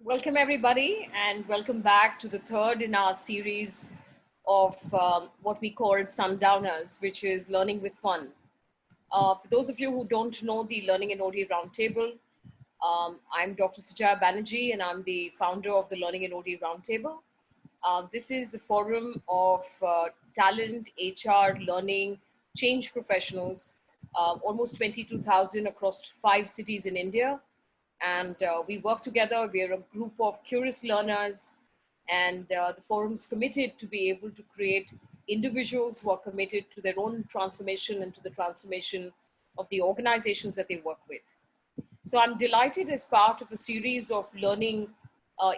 Welcome, everybody, and welcome back to the third in our series of what we call Sundowners, which is Learning with Fun. For those of you who don't know the Learning in OD Roundtable, I'm Dr. Sujaya Banerjee, and I'm the founder of the Learning in OD Roundtable. This is the forum of talent, HR, learning, change professionals, almost 22,000 across 5 cities in India. And we work together. We're a group of curious learners, and the forum's committed to be able to create individuals who are committed to their own transformation and to the transformation of the organizations that they work with. So I'm delighted, as part of a series of learning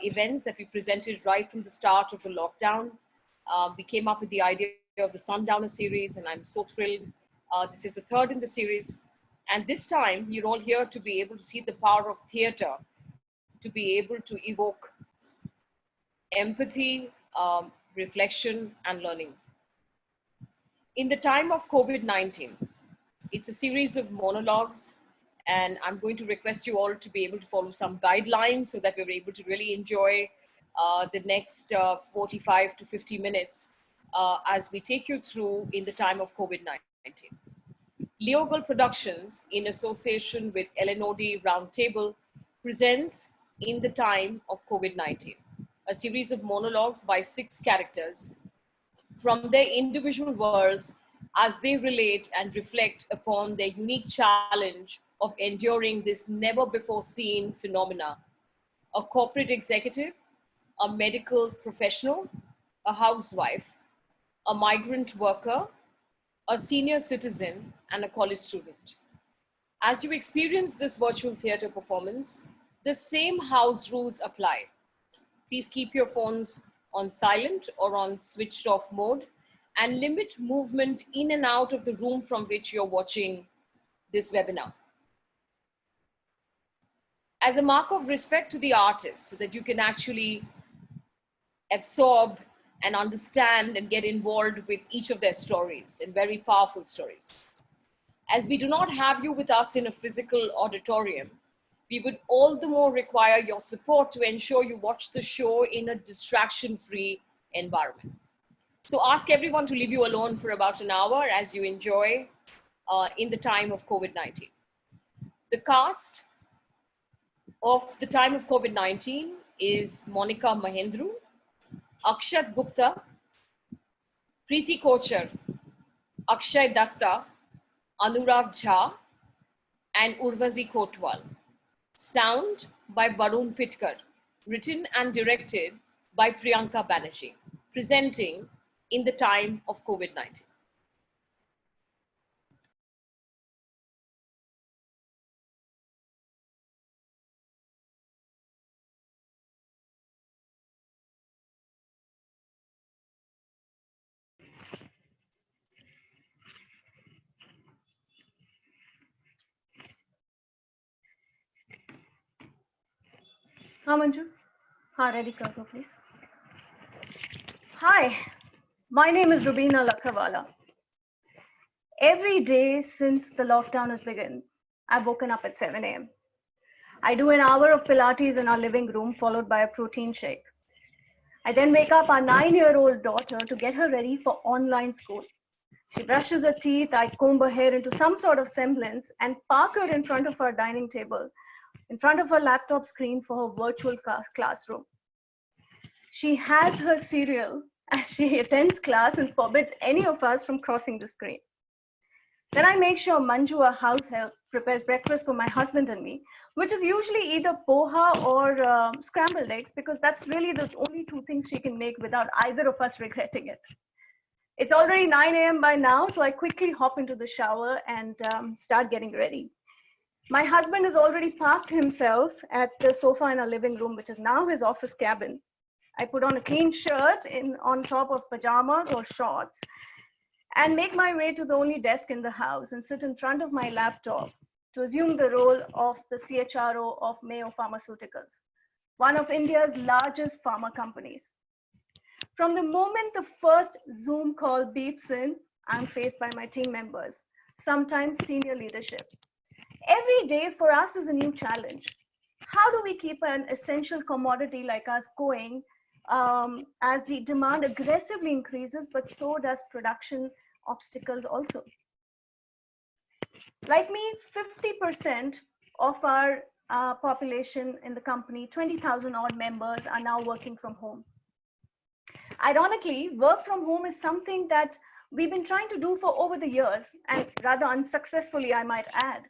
events that we presented right from the start of the lockdown. We came up with the idea of the Sundowner series, and I'm so thrilled. This is the third in the series. And this time, you're all here to be able to see the power of theater, to be able to evoke empathy, reflection, and learning. In the time of COVID-19, it's a series of monologues, and I'm going to request you all to be able to follow some guidelines so that we're able to really enjoy the next 45 to 50 minutes as we take you through in the time of COVID-19. Leogal Productions, in association with LNOD Roundtable, presents In the Time of COVID-19, a series of monologues by 6 characters from their individual worlds as they relate and reflect upon their unique challenge of enduring this never before seen phenomena. A corporate executive, a medical professional, a housewife, a migrant worker, a senior citizen, and a college student. As you experience this virtual theater performance, the same house rules apply. Please keep your phones on silent or on switched off mode, and limit movement in and out of the room from which you're watching this webinar. As a mark of respect to the artists, so that you can actually absorb and understand and get involved with each of their stories, and very powerful stories. As we do not have you with us in a physical auditorium, we would all the more require your support to ensure you watch the show in a distraction-free environment. So ask everyone to leave you alone for about an hour as you enjoy in the time of COVID-19. The cast of the time of COVID-19 is Monica Mahendru, Akshat Gupta, Preeti Kochar, Akshay Datta, Anurag Jha, and Urvazi Kotwal. Sound by Varun Pitkar. Written and directed by Priyanka Banerjee. Presenting In the Time of COVID-19. हाँ Manju, हाँ ready कर दो please. Hi, my name is Rubina Lakhawala. Every day since the lockdown has begun, I've woken up at 7 a.m. I do an hour of Pilates in our living room, followed by a protein shake. I then wake up our 9-year-old daughter to get her ready for online school. She brushes her teeth, I comb her hair into some sort of semblance, and park her in front of our dining table, in front of her laptop screen for her virtual classroom. She has her cereal as she attends class and forbids any of us from crossing the screen. Then I make sure Manju, our house help, prepares breakfast for my husband and me, which is usually either poha or scrambled eggs, because that's really the only 2 things she can make without either of us regretting it. It's already 9 a.m. by now, so I quickly hop into the shower and start getting ready. My husband has already parked himself at the sofa in our living room, which is now his office cabin. I put on a clean shirt on top of pajamas or shorts and make my way to the only desk in the house and sit in front of my laptop to assume the role of the CHRO of Mayo Pharmaceuticals, one of India's largest pharma companies. From the moment the first Zoom call beeps in, I'm faced by my team members, sometimes senior leadership. Every day for us is a new challenge. How do we keep an essential commodity like us going as the demand aggressively increases, but so does production obstacles also? Like me, 50% of our population in the company, 20,000 odd members, are now working from home. Ironically, work from home is something that we've been trying to do for over the years, and rather unsuccessfully, I might add.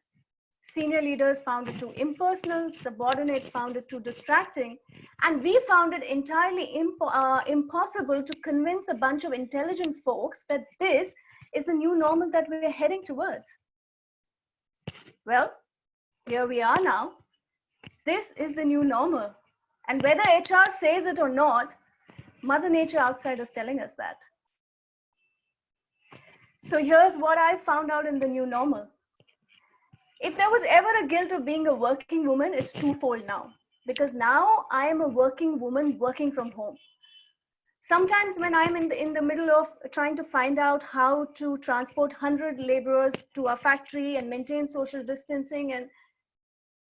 Senior leaders found it too impersonal, subordinates found it too distracting, and we found it entirely impossible to convince a bunch of intelligent folks that this is the new normal that we're heading towards. Well, here we are now. This is the new normal. And whether HR says it or not, Mother Nature outside is telling us that. So here's what I found out in the new normal. If there was ever a guilt of being a working woman, it's twofold now. Because now I am a working woman working from home. Sometimes when I'm in the middle of trying to find out how to transport 100 laborers to a factory and maintain social distancing and,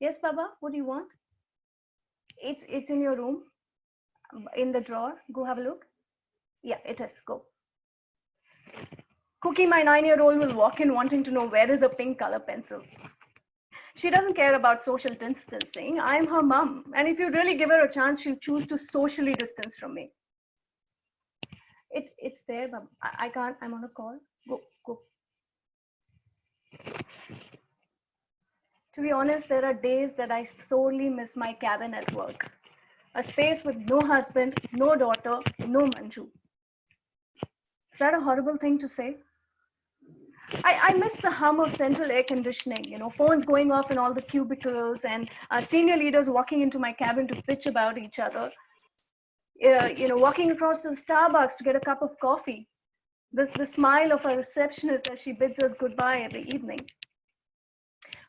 yes, Baba, what do you want? It's in your room, in the drawer. Go have a look. Yeah, it is. Go. Cookie, my 9-year-old, will walk in wanting to know where is a pink color pencil. She doesn't care about social distancing. I'm her mom. And if you really give her a chance, she'll choose to socially distance from me. It's there, but I can't. I'm on a call. Go. To be honest, there are days that I sorely miss my cabin at work. A space with no husband, no daughter, no Manju. Is that a horrible thing to say? I miss the hum of central air conditioning, phones going off in all the cubicles and senior leaders walking into my cabin to bitch about each other. Walking across to the Starbucks to get a cup of coffee. The smile of a receptionist as she bids us goodbye every evening.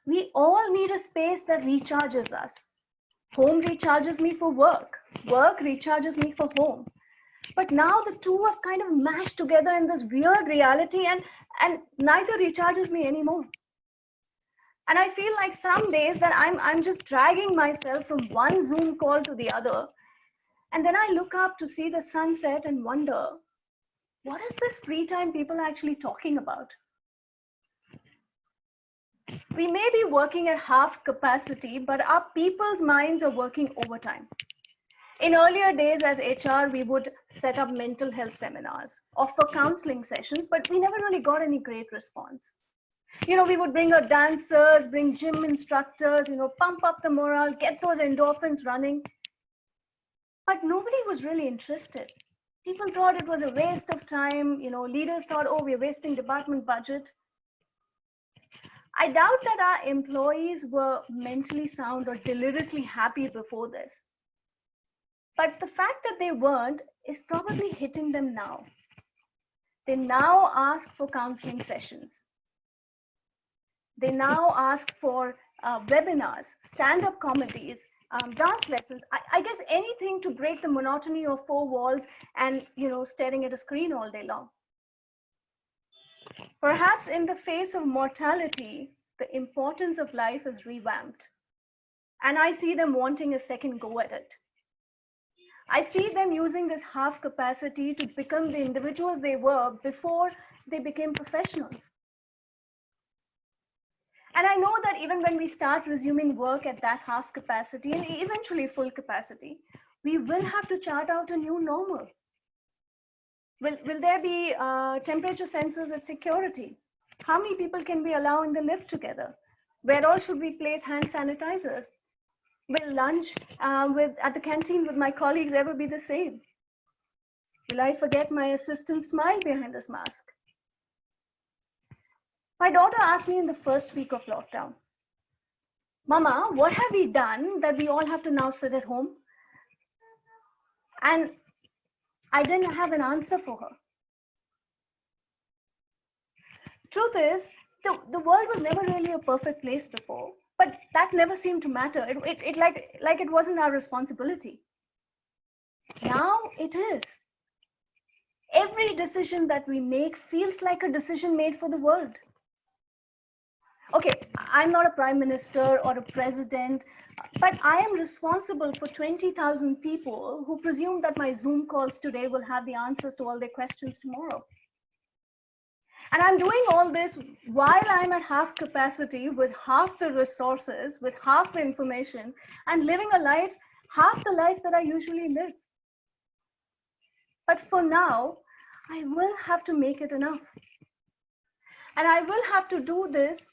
We all need a space that recharges us. Home recharges me for work. Work recharges me for home. But now the two have kind of mashed together in this weird reality, and neither recharges me anymore. And I feel like some days that I'm just dragging myself from one Zoom call to the other. And then I look up to see the sunset and wonder, what is this free time people are actually talking about? We may be working at half capacity, but our people's minds are working overtime. In earlier days as HR, we would set up mental health seminars, offer counseling sessions, but we never really got any great response. We would bring our dancers, bring gym instructors, pump up the morale, get those endorphins running. But nobody was really interested. People thought it was a waste of time. Leaders thought, oh, we're wasting department budget. I doubt that our employees were mentally sound or deliriously happy before this. But the fact that they weren't is probably hitting them now. They now ask for counseling sessions. They now ask for webinars, stand-up comedies, dance lessons. I guess anything to break the monotony of four walls and staring at a screen all day long. Perhaps in the face of mortality, the importance of life is revamped. And I see them wanting a second go at it. I see them using this half capacity to become the individuals they were before they became professionals. And I know that even when we start resuming work at that half capacity and eventually full capacity, we will have to chart out a new normal. Will there be temperature sensors at security? How many people can we allow in the lift together? Where all should we place hand sanitizers? Will lunch at the canteen with my colleagues ever be the same? Will I forget my assistant's smile behind this mask? My daughter asked me in the first week of lockdown, Mama, what have we done that we all have to now sit at home? And I didn't have an answer for her. Truth is, the world was never really a perfect place before, but that never seemed to matter. It like it wasn't our responsibility. Now it is. Every decision that we make feels like a decision made for the world. Okay, I'm not a prime minister or a president, but I am responsible for 20,000 people who presume that my Zoom calls today will have the answers to all their questions tomorrow. And I'm doing all this while I'm at half capacity, with half the resources, with half the information, and living a life, half the life that I usually live. But for now, I will have to make it enough. And I will have to do this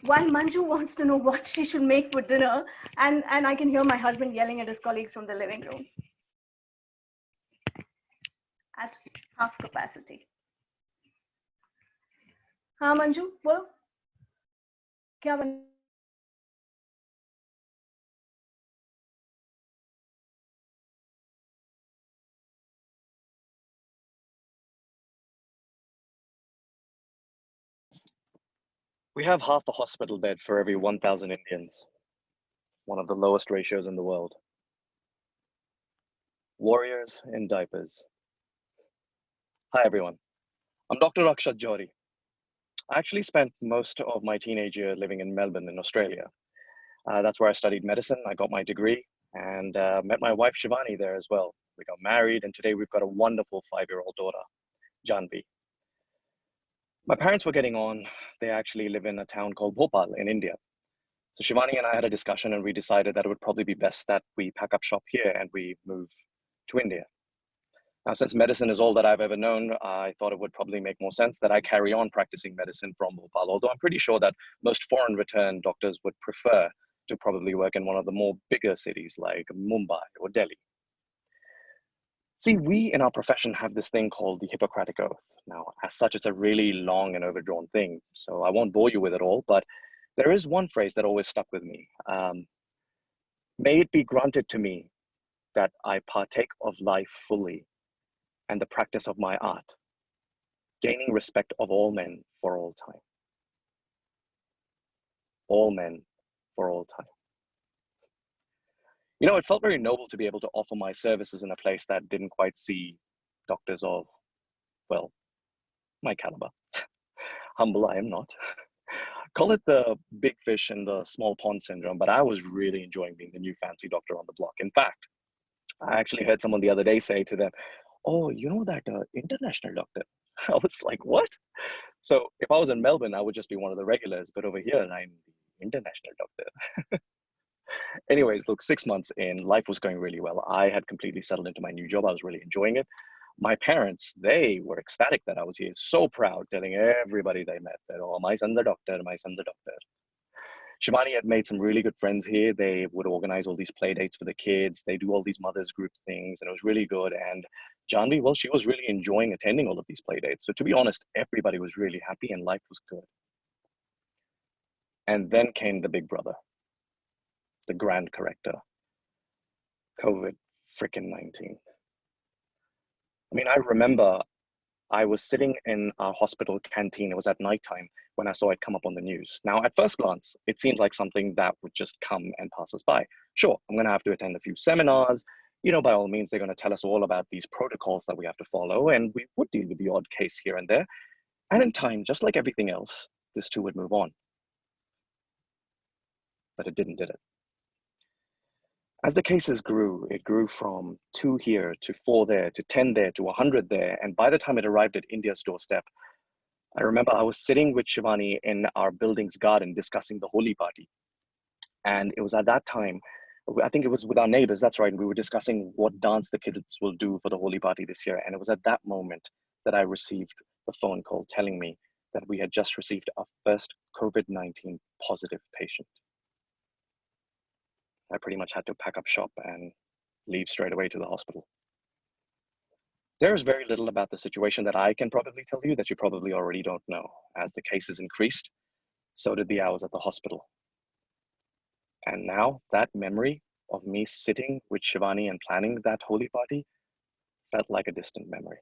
while Manju wants to know what she should make for dinner, and I can hear my husband yelling at his colleagues from the living room at half capacity. हाँ मंजू बोलो क्या बन We have half a hospital bed for every 1,000 Indians, one of the lowest ratios in the world. Warriors in diapers. Hi, everyone. I'm Dr. Akshat Johri. I actually spent most of my teenage year living in Melbourne in Australia. That's where I studied medicine. I got my degree and met my wife Shivani there as well. We got married and today we've got a wonderful 5-year-old daughter, Janvi. My parents were getting on. They actually live in a town called Bhopal in India. So Shivani and I had a discussion and we decided that it would probably be best that we pack up shop here and we move to India. Now, since medicine is all that I've ever known, I thought it would probably make more sense that I carry on practicing medicine from Bhopal, although I'm pretty sure that most foreign return doctors would prefer to probably work in one of the more bigger cities like Mumbai or Delhi. See, we in our profession have this thing called the Hippocratic Oath. Now, as such, it's a really long and overdrawn thing, so I won't bore you with it all, but there is one phrase that always stuck with me. May it be granted to me that I partake of life fully and the practice of my art, gaining respect of all men for all time. All men for all time. You know, it felt very noble to be able to offer my services in a place that didn't quite see doctors of, well, my caliber. Humble I am not. Call it the big fish in the small pond syndrome, but I was really enjoying being the new fancy doctor on the block. In fact, I actually heard someone the other day say to them, "Oh, you know that international doctor?" I was like, "What?" So if I was in Melbourne, I would just be one of the regulars, but over here, I'm the international doctor. Anyways, look, 6 months in, life was going really well. I had completely settled into my new job. I was really enjoying it. My parents, they were ecstatic that I was here, so proud, telling everybody they met that, "Oh, my son's a doctor, my son's a doctor." Shivani had made some really good friends here. They would organize all these play dates for the kids. They do all these mothers group things, and it was really good. And Janvi, well, she was really enjoying attending all of these play dates. So to be honest, everybody was really happy and life was good. And then came the big brother, the grand corrector, COVID freaking 19. I mean, I remember I was sitting in our hospital canteen. It was at nighttime when I saw it come up on the news. Now, at first glance, it seems like something that would just come and pass us by. Sure, I'm going to have to attend a few seminars. You know, by all means, they're going to tell us all about these protocols that we have to follow, and we would deal with the odd case here and there. And in time, just like everything else, this too would move on. But it didn't, did it? As the cases grew, it grew from 2 here to 4 there to 10 there to 100 there. And by the time it arrived at India's doorstep, I remember I was sitting with Shivani in our building's garden discussing the Holi party. And it was at that time, I think it was with our neighbors, that's right, and we were discussing what dance the kids will do for the Holi party this year. And it was at that moment that I received the phone call telling me that we had just received our first COVID-19 positive patient. I pretty much had to pack up shop and leave straight away to the hospital. There's very little about the situation that I can probably tell you that you probably already don't know. As the cases increased, so did the hours at the hospital. And now that memory of me sitting with Shivani and planning that Holi party felt like a distant memory.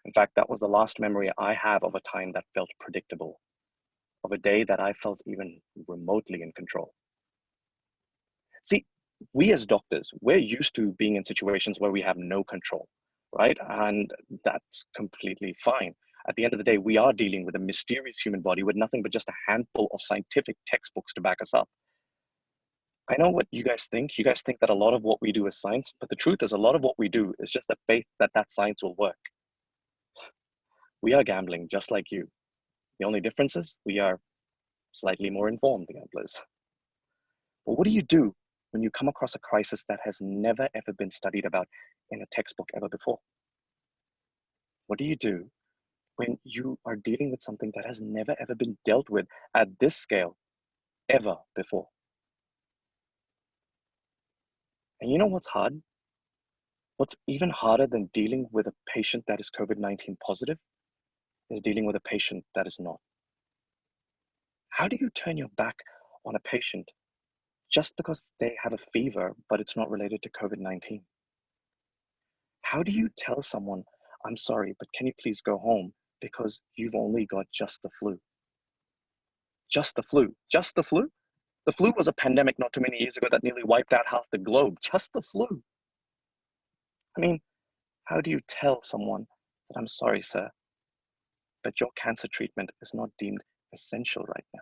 In fact, that was the last memory I have of a time that felt predictable, of a day that I felt even remotely in control. See, we as doctors, we're used to being in situations where we have no control, right? And that's completely fine. At the end of the day, we are dealing with a mysterious human body with nothing but just a handful of scientific textbooks to back us up. I know what you guys think. You guys think that a lot of what we do is science, but the truth is a lot of what we do is just the faith that that science will work. We are gambling just like you. The only difference is we are slightly more informed gamblers. But what do you do when you come across a crisis that has never ever been studied about in a textbook ever before? What do you do when you are dealing with something that has never ever been dealt with at this scale ever before? And you know what's hard? What's even harder than dealing with a patient that is COVID-19 positive is dealing with a patient that is not. How do you turn your back on a patient just because they have a fever, but it's not related to COVID-19? How do you tell someone, I'm sorry, but can you please go home because you've only got just the flu? Just the flu. Just the flu? The flu was a pandemic not too many years ago that nearly wiped out half the globe. Just the flu. I mean, how do you tell someone that, I'm sorry, sir, but your cancer treatment is not deemed essential right now?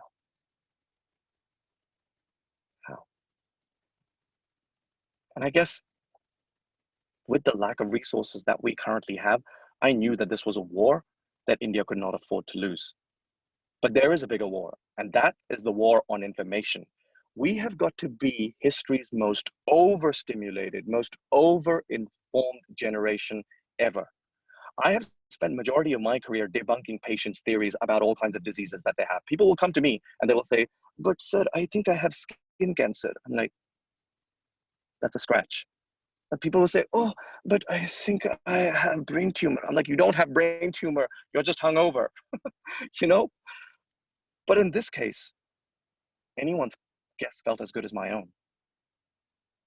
How? And I guess with the lack of resources that we currently have, I knew that this was a war that India could not afford to lose. But there is a bigger war, and that is the war on information. We have got to be history's most overstimulated, most over-informed generation ever. I have spent majority of my career debunking patients' theories about all kinds of diseases that they have. People will come to me and they will say, but sir, I think I have skin cancer. I'm like, that's a scratch. And people will say, oh, but I think I have brain tumor. I'm like, you don't have brain tumor. You're just hungover, you know? But in this case, anyone's guess felt as good as my own.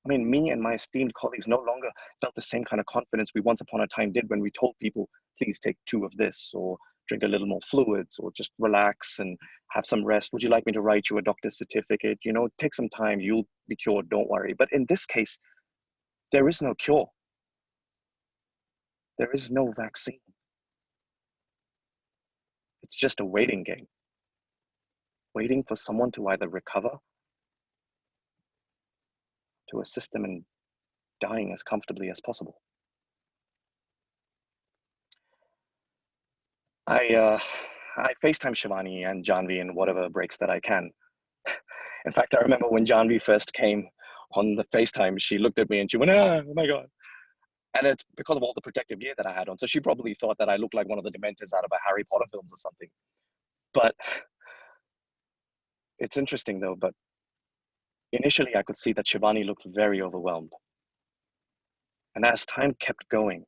I mean, me and my esteemed colleagues no longer felt the same kind of confidence we once upon a time did when we told people, please take 2 of this, or drink a little more fluids, or just relax and have some rest. Would you like me to write you a doctor's certificate? You know, take some time, you'll be cured, don't worry. But in this case, there is no cure. There is no vaccine. It's just a waiting game. Waiting for someone to either recover, to assist them in dying as comfortably as possible. I FaceTime Shivani and Janvi in whatever breaks that I can. In fact, I remember when Janvi first came on the FaceTime, she looked at me and she went, oh my God. And it's because of all the protective gear that I had on. So she probably thought that I looked like one of the Dementors out of a Harry Potter films or something. But it's interesting though, but initially I could see that Shivani looked very overwhelmed. And as time kept going,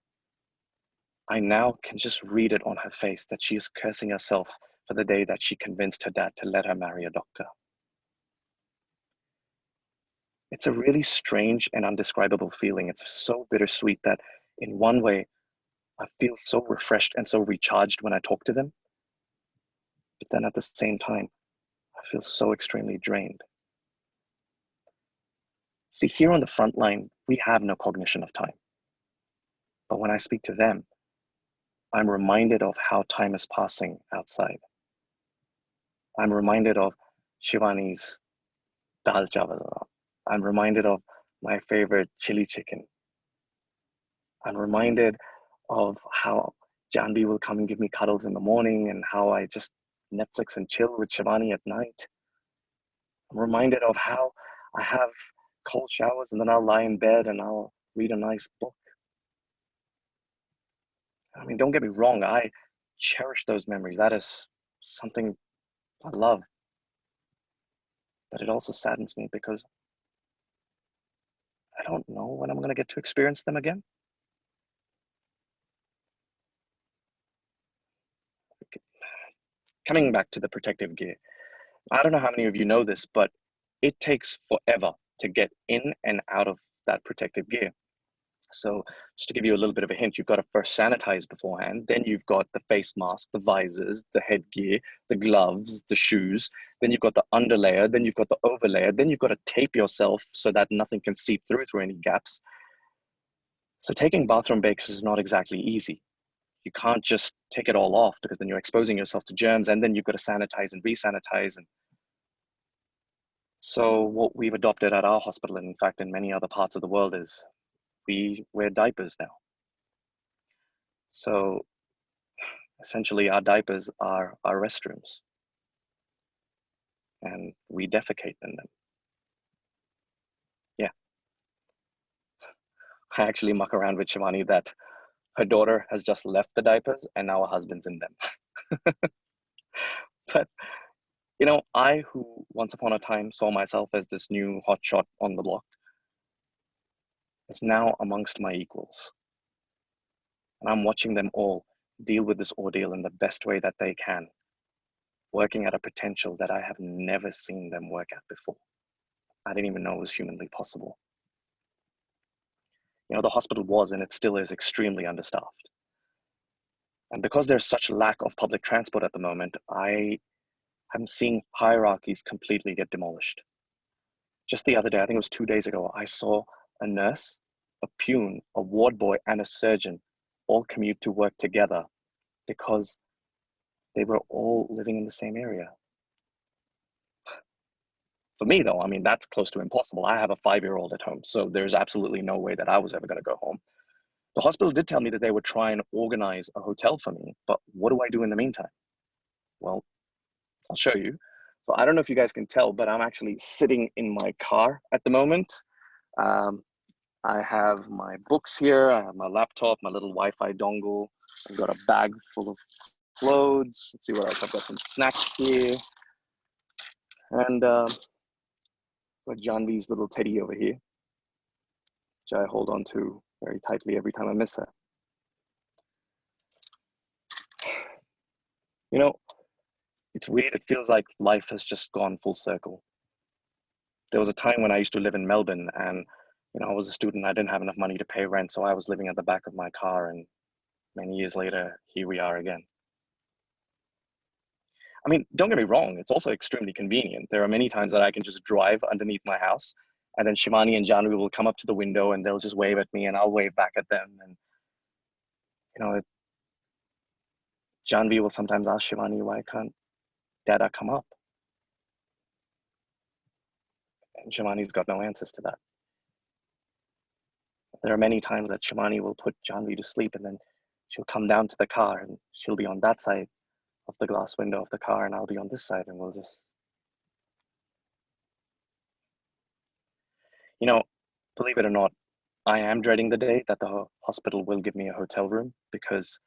I now can just read it on her face that she is cursing herself for the day that she convinced her dad to let her marry a doctor. It's a really strange and undescribable feeling. It's so bittersweet that in one way, I feel so refreshed and so recharged when I talk to them. But then at the same time, I feel so extremely drained. See, here on the front line, we have no cognition of time. But when I speak to them, I'm reminded of how time is passing outside. I'm reminded of Shivani's dal chawal. I'm reminded of my favorite chili chicken. I'm reminded of how Janvi will come and give me cuddles in the morning and how I just Netflix and chill with Shivani at night. I'm reminded of how I have cold showers and then I'll lie in bed and I'll read a nice book. I mean, don't get me wrong, I cherish those memories. That is something I love. But it also saddens me because I don't know when I'm going to get to experience them again. Coming back to the protective gear, I don't know how many of you know this, but it takes forever to get in and out of that protective gear. So just to give you a little bit of a hint, you've got to first sanitize beforehand. Then you've got the face mask, the visors, the headgear, the gloves, the shoes. Then you've got the underlayer. Then you've got the overlayer. Then you've got to tape yourself so that nothing can seep through any gaps. So taking bathroom breaks is not exactly easy. you can't just take it all off because then you're exposing yourself to germs and then you've got to sanitize and re-sanitize. And so what we've adopted at our hospital, and in fact in many other parts of the world, is we wear diapers now. So essentially our diapers are our restrooms and we defecate in them. Yeah. I actually muck around with Shivani that her daughter has just left the diapers and now her husband's in them. But, you know, I, who once upon a time saw myself as this new hotshot on the block, is now amongst my equals. And I'm watching them all deal with this ordeal in the best way that they can, working at a potential that I have never seen them work at before. I didn't even know it was humanly possible. You know, the hospital was, and it still is, extremely understaffed. And because there's such lack of public transport at the moment, I'm seeing hierarchies completely get demolished. Just the other day, I think it was 2 days ago, I saw a nurse, a pune, a ward boy, and a surgeon all commute to work together because they were all living in the same area. For me, though, I mean, that's close to impossible. I have a 5-year-old at home, so there's absolutely no way that I was ever going to go home. The hospital did tell me that they would try and organize a hotel for me, but what do I do in the meantime? Well, I'll show you. So I don't know if you guys can tell, but I'm actually sitting in my car at the moment. I have my books here. I have my laptop, my little Wi-Fi dongle. I've got a bag full of clothes. Let's see what else. I've got some snacks here. And got Janvi's little teddy over here, which I hold on to very tightly every time I miss her. You know, it's weird. It feels like life has just gone full circle. There was a time when I used to live in Melbourne and, you know, I was a student. I didn't have enough money to pay rent. So I was living at the back of my car. And many years later, here we are again. I mean, don't get me wrong. It's also extremely convenient. There are many times that I can just drive underneath my house and then Shivani and Janvi will come up to the window and they'll just wave at me and I'll wave back at them. And, you know, Janvi will sometimes ask Shivani, why can't Dada come up? And Shivani's got no answers to that. There are many times that Shivani will put Janvi to sleep and then she'll come down to the car and she'll be on that side of the glass window of the car and I'll be on this side and we'll just, you know, believe it or not, I am dreading the day that the hospital will give me a hotel room because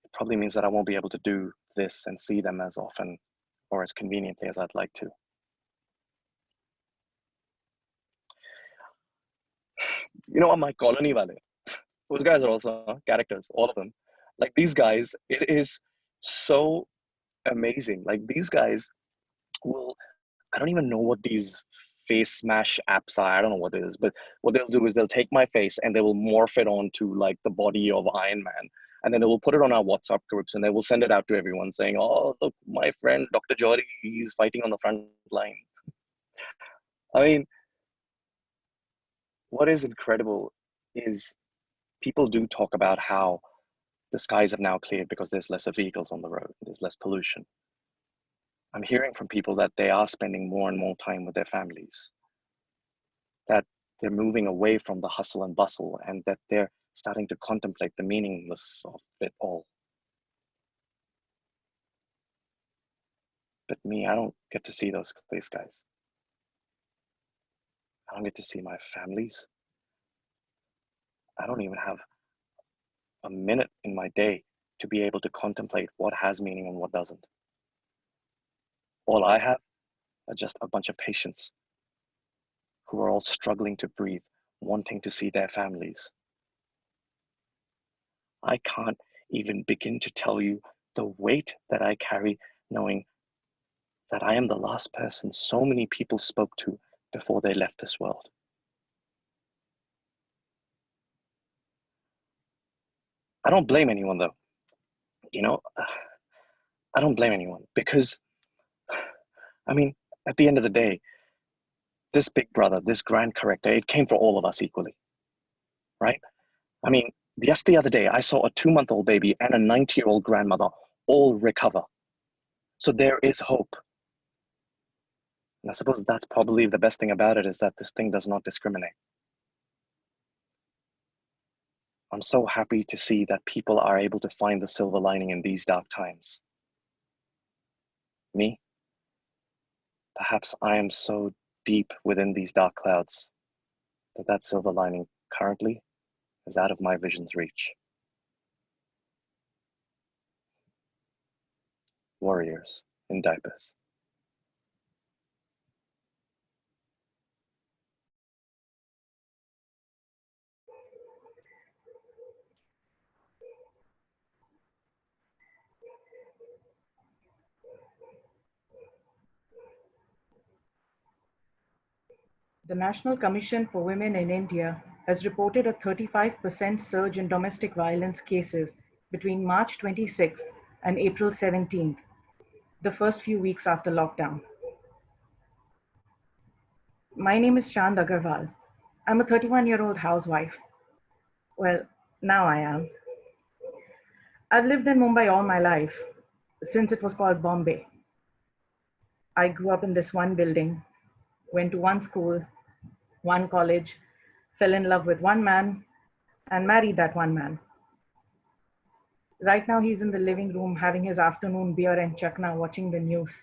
it probably means that I won't be able to do this and see them as often or as conveniently as I'd like to. You know, my colony wale, those guys are also characters, all of them. Like these guys, it is so amazing. Like these guys will, I don't even know what these face smash apps are. I don't know what it is, but what they'll do is they'll take my face and they will morph it onto like the body of Iron Man. And then they will put it on our WhatsApp groups and they will send it out to everyone saying, oh, look, my friend, Dr. Jory, he's fighting on the front line. I mean, what is incredible is people do talk about how the skies have now cleared because there's less vehicles on the road, there's less pollution. I'm hearing from people that they are spending more and more time with their families, that they're moving away from the hustle and bustle and that they're starting to contemplate the meaningless of it all. But me, I don't get to see those skies. I don't get to see my families. I don't even have a minute in my day to be able to contemplate what has meaning and what doesn't. All I have are just a bunch of patients who are all struggling to breathe, wanting to see their families. I can't even begin to tell you the weight that I carry knowing that I am the last person so many people spoke to before they left this world. I don't blame anyone though. You know, I don't blame anyone because, I mean, at the end of the day, this big brother, this grand corrector, it came for all of us equally, right? I mean, Just the other day, I saw a 2-month-old baby and a 90-year-old grandmother all recover. So there is hope. And I suppose that's probably the best thing about it, is that this thing does not discriminate. I'm so happy to see that people are able to find the silver lining in these dark times. Me? Perhaps I am so deep within these dark clouds that silver lining currently is out of my vision's reach. Warriors in diapers. The National Commission for Women in India has reported a 35% surge in domestic violence cases between March 26th and April 17th, the first few weeks after lockdown. My name is Chand Agarwal. I'm a 31-year-old housewife. Well, now I am. I've lived in Mumbai all my life, since it was called Bombay. I grew up in this one building, went to one school, one college, fell in love with one man, and married that one man. Right now, he's in the living room having his afternoon beer and chakna, watching the news.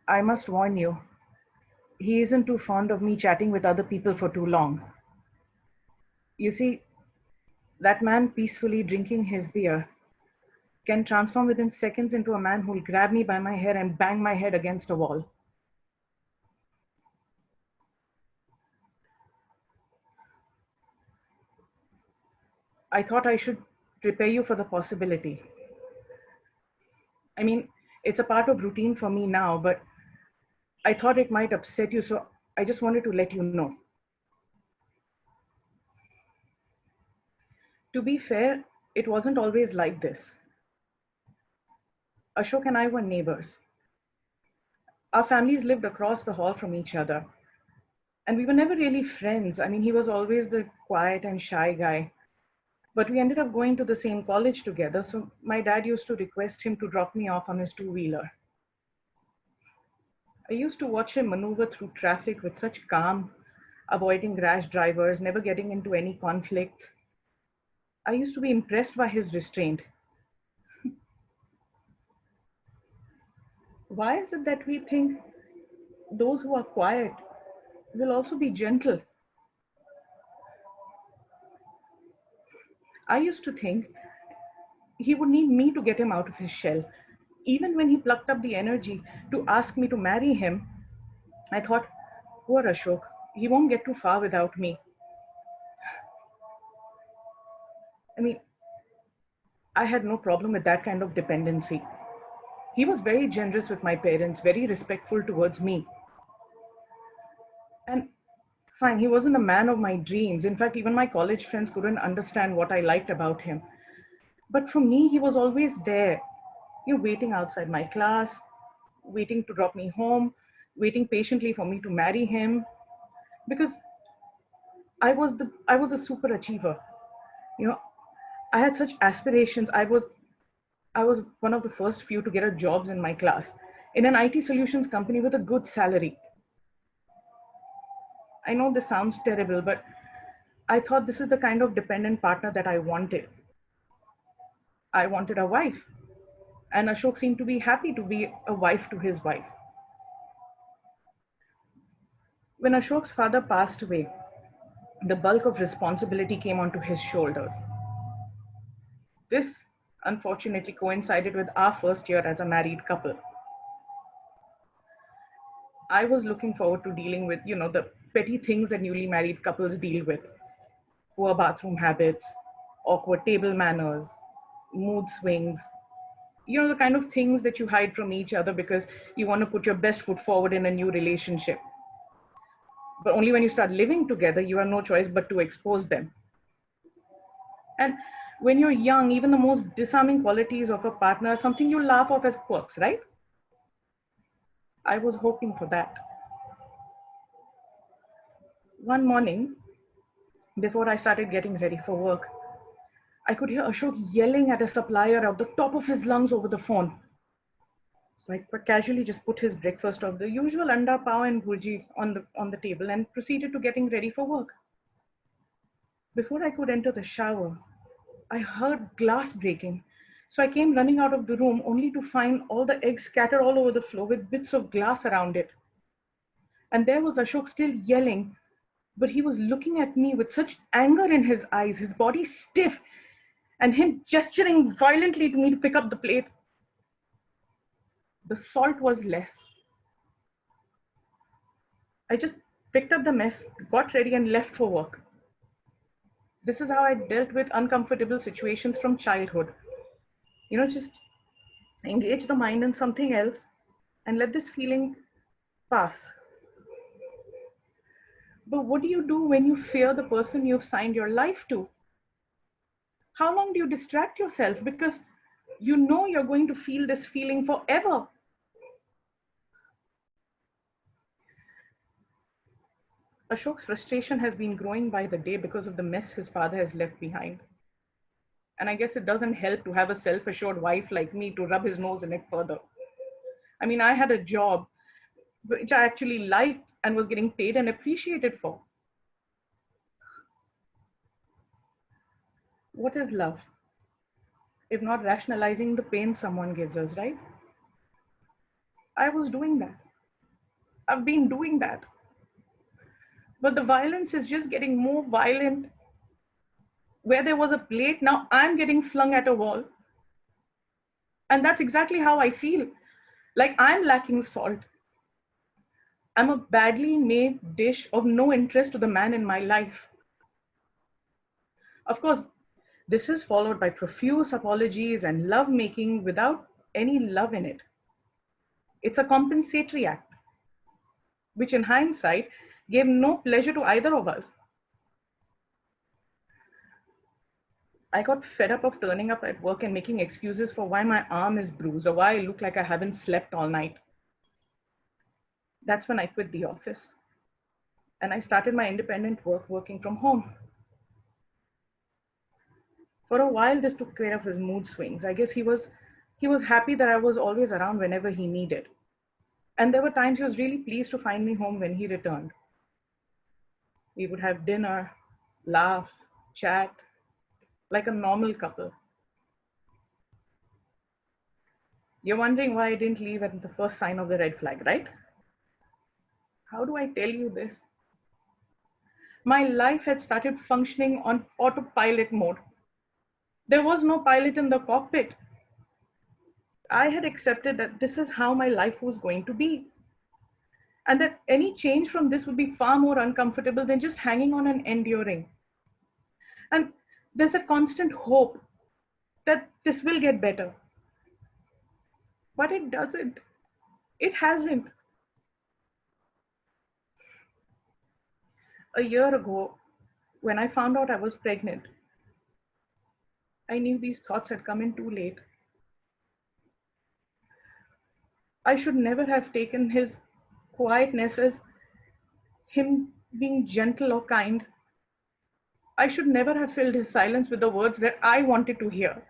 I must warn you, he isn't too fond of me chatting with other people for too long. You see, that man peacefully drinking his beer can transform within seconds into a man who'll grab me by my hair and bang my head against a wall. I thought I should prepare you for the possibility. I mean, it's a part of routine for me now, but I thought it might upset you, so I just wanted to let you know. To be fair, it wasn't always like this. Ashok and I were neighbors. Our families lived across the hall from each other. And we were never really friends. I mean, he was always the quiet and shy guy. But we ended up going to the same college together, so my dad used to request him to drop me off on his two-wheeler. I used to watch him maneuver through traffic with such calm, avoiding rash drivers, never getting into any conflict. I used to be impressed by his restraint. Why is it that we think those who are quiet will also be gentle? I used to think he would need me to get him out of his shell. Even when he plucked up the energy to ask me to marry him, I thought, poor Ashok, he won't get too far without me. I mean, I had no problem with that kind of dependency. He was very generous with my parents, very respectful towards me. And fine, he wasn't the man of my dreams. In fact, even my college friends couldn't understand what I liked about him. But for me, he was always there, waiting outside my class, waiting to drop me home, waiting patiently for me to marry him. Because I was a super achiever. I had such aspirations. I was one of the first few to get a jobs in my class in an IT solutions company with a good salary. I know this sounds terrible, but I thought this is the kind of dependent partner that I wanted. I wanted a wife, and Ashok seemed to be happy to be a wife to his wife. When Ashok's father passed away, the bulk of responsibility came onto his shoulders. This, unfortunately, coincided with our first year as a married couple. I was looking forward to dealing with, the petty things that newly married couples deal with. Poor bathroom habits, awkward table manners, mood swings, the kind of things that you hide from each other because you want to put your best foot forward in a new relationship. But only when you start living together, you have no choice but to expose them. And when you're young, even the most disarming qualities of a partner are something you laugh off as quirks, right? I was hoping for that. One morning, before I started getting ready for work, I could hear Ashok yelling at a supplier at the top of his lungs over the phone. So I casually just put his breakfast of the usual anda pav and bhurji on the table and proceeded to getting ready for work. Before I could enter the shower, I heard glass breaking. So I came running out of the room only to find all the eggs scattered all over the floor with bits of glass around it. And there was Ashok still yelling, but he was looking at me with such anger in his eyes, his body stiff, and him gesturing violently to me to pick up the plate. The salt was less. I just picked up the mess, got ready, and left for work. This is how I dealt with uncomfortable situations from childhood. Just engage the mind in something else and let this feeling pass. But what do you do when you fear the person you've signed your life to? How long do you distract yourself because you know you're going to feel this feeling forever? Ashok's frustration has been growing by the day because of the mess his father has left behind. And I guess it doesn't help to have a self-assured wife like me to rub his nose in it further. I mean, I had a job which I actually liked and was getting paid and appreciated for. What is love? If not rationalizing the pain someone gives us, right? I was doing that. I've been doing that. But the violence is just getting more violent. Where there was a plate, now I'm getting flung at a wall. And that's exactly how I feel. Like I'm lacking salt. I'm a badly made dish of no interest to the man in my life. Of course, this is followed by profuse apologies and love making without any love in it. It's a compensatory act, which in hindsight gave no pleasure to either of us. I got fed up of turning up at work and making excuses for why my arm is bruised or why I look like I haven't slept all night. That's when I quit the office and I started my independent work working from home. For a while, this took care of his mood swings. I guess he was happy that I was always around whenever he needed. And there were times he was really pleased to find me home when he returned. We would have dinner, laugh, chat, like a normal couple. You're wondering why I didn't leave at the first sign of the red flag, right? How do I tell you this? My life had started functioning on autopilot mode. There was no pilot in the cockpit. I had accepted that this is how my life was going to be. And that any change from this would be far more uncomfortable than just hanging on and enduring. And there's a constant hope that this will get better. But it doesn't. It hasn't. A year ago, when I found out I was pregnant, I knew these thoughts had come in too late. I should never have taken his quietness as him being gentle or kind. I should never have filled his silence with the words that I wanted to hear.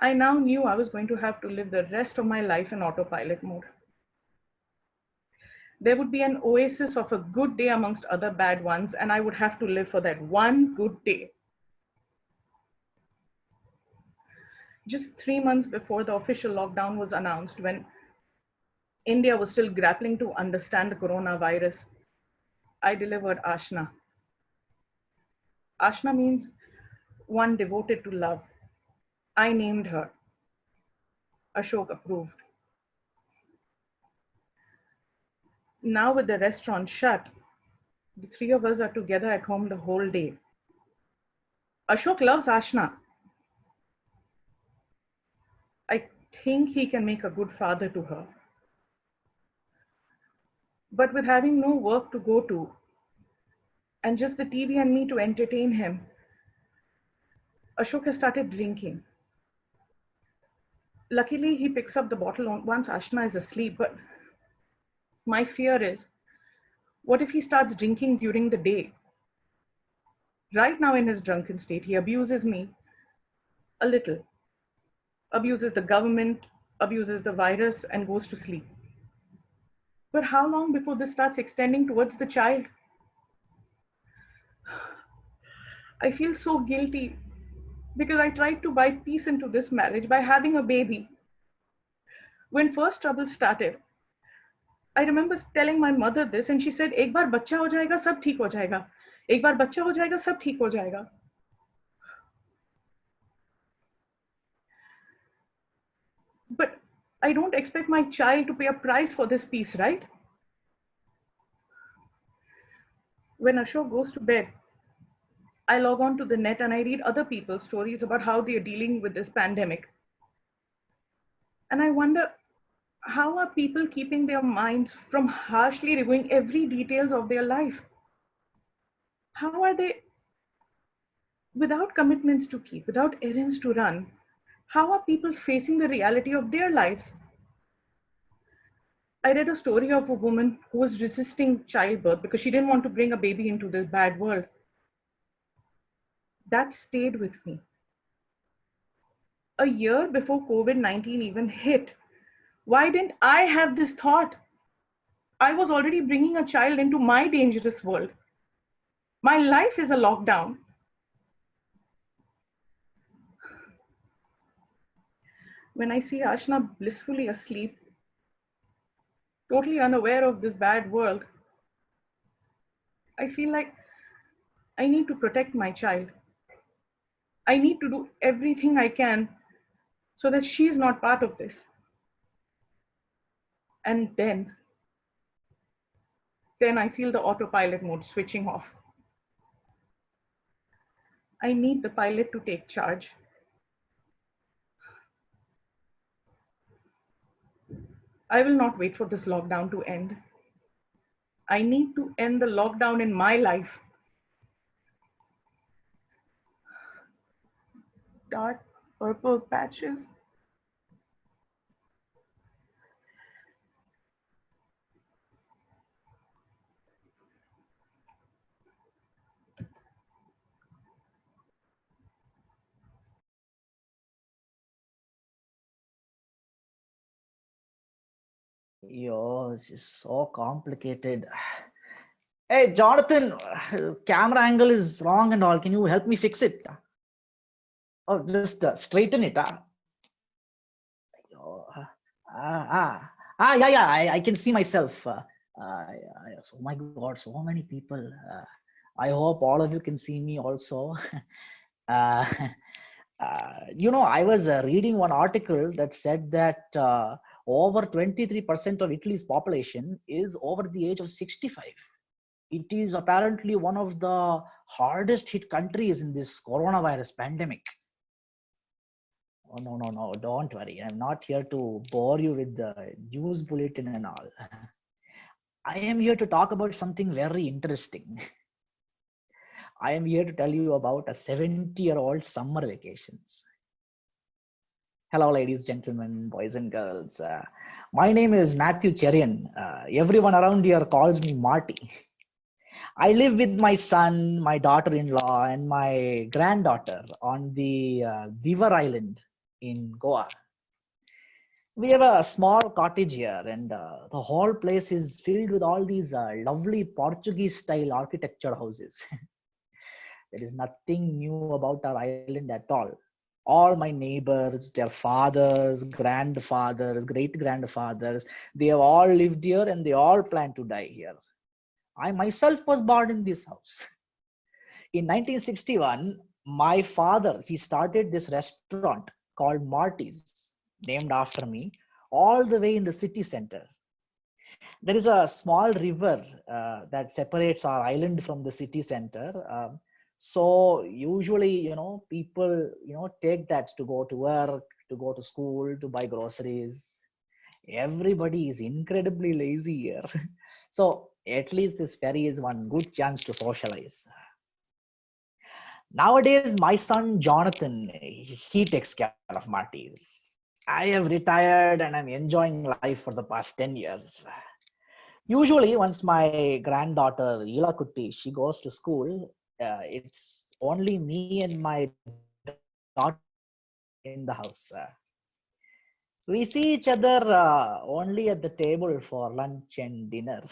I now knew I was going to have to live the rest of my life in autopilot mode. There would be an oasis of a good day amongst other bad ones, and I would have to live for that one good day. Just 3 months before the official lockdown was announced, when India was still grappling to understand the coronavirus, I delivered Ashna. Ashna means one devoted to love. I named her. Ashok approved. Now with the restaurant shut, the three of us are together at home the whole day. Ashok loves Ashna. I think he can make a good father to her. But with having no work to go to, and just the TV and me to entertain him, Ashok has started drinking. Luckily, he picks up the bottle once Ashna is asleep, but my fear is, What if he starts drinking during the day? Right now, in his drunken state, he abuses me a little, abuses the government, abuses the virus, and goes to sleep. But how long before this starts extending towards the child? I feel so guilty because I tried to buy peace into this marriage by having a baby. When first trouble started, I remember telling my mother this, and she said, "एक बार बच्चा हो जाएगा, सब ठीक हो जाएगा. एक बार बच्चा हो जाएगा, सब ठीक हो जाएगा." But I don't expect my child to pay a price for this peace, right? When Ashok goes to bed, I log on to the net and I read other people's stories about how they are dealing with this pandemic. And I wonder, how are people keeping their minds from harshly reviewing every details of their life? How are they, without commitments to keep, without errands to run, how are people facing the reality of their lives? I read a story of a woman who was resisting childbirth because she didn't want to bring a baby into this bad world. That stayed with me. A year before COVID-19 even hit, why didn't I have this thought? I was already bringing a child into my dangerous world. My life is a lockdown. When I see Ashna blissfully asleep, totally unaware of this bad world, I feel like I need to protect my child. I need to do everything I can so that she's not part of this. And then I feel the autopilot mode switching off. I need the pilot to take charge. I will not wait for this lockdown to end. I need to end the lockdown in my life. Dark purple patches. Yo, this is so complicated. Hey, Jonathan, camera angle is wrong and all. Can you help me fix it? Oh, just straighten it. Yo, yeah, I can see myself. Oh my God, so many people. I hope all of you can see me also. uh, I was reading one article that said that over 23% of Italy's population is over the age of 65. It is apparently one of the hardest hit countries in this coronavirus pandemic. Oh, no, don't worry. I'm not here to bore you with the news bulletin and all. I am here to talk about something very interesting. I am here to tell you about a 70-year-old summer vacations. Hello, ladies, gentlemen, boys and girls. My name is Matthew Cherian. Everyone around here calls me Marty. I live with my son, my daughter-in-law, and my granddaughter on the Beaver Island in Goa. We have a small cottage here, and the whole place is filled with all these lovely Portuguese-style architecture houses. There is nothing new about our island at all. All my neighbors, their fathers, grandfathers, great-grandfathers, they have all lived here and they all plan to die here. I myself was born in this house. In 1961, my father, he started this restaurant called Marty's, named after me, all the way in the city center. There is a small river that separates our island from the city center. So usually, people, take that to go to work, to go to school, to buy groceries. Everybody is incredibly lazy here. So at least this ferry is one good chance to socialize. Nowadays, my son Jonathan, he takes care of Marty's. I have retired and I'm enjoying life for the past 10 years. Usually, once my granddaughter Ila Kutti she goes to school, it's only me and my daughter in the house. We see each other only at the table for lunch and dinner.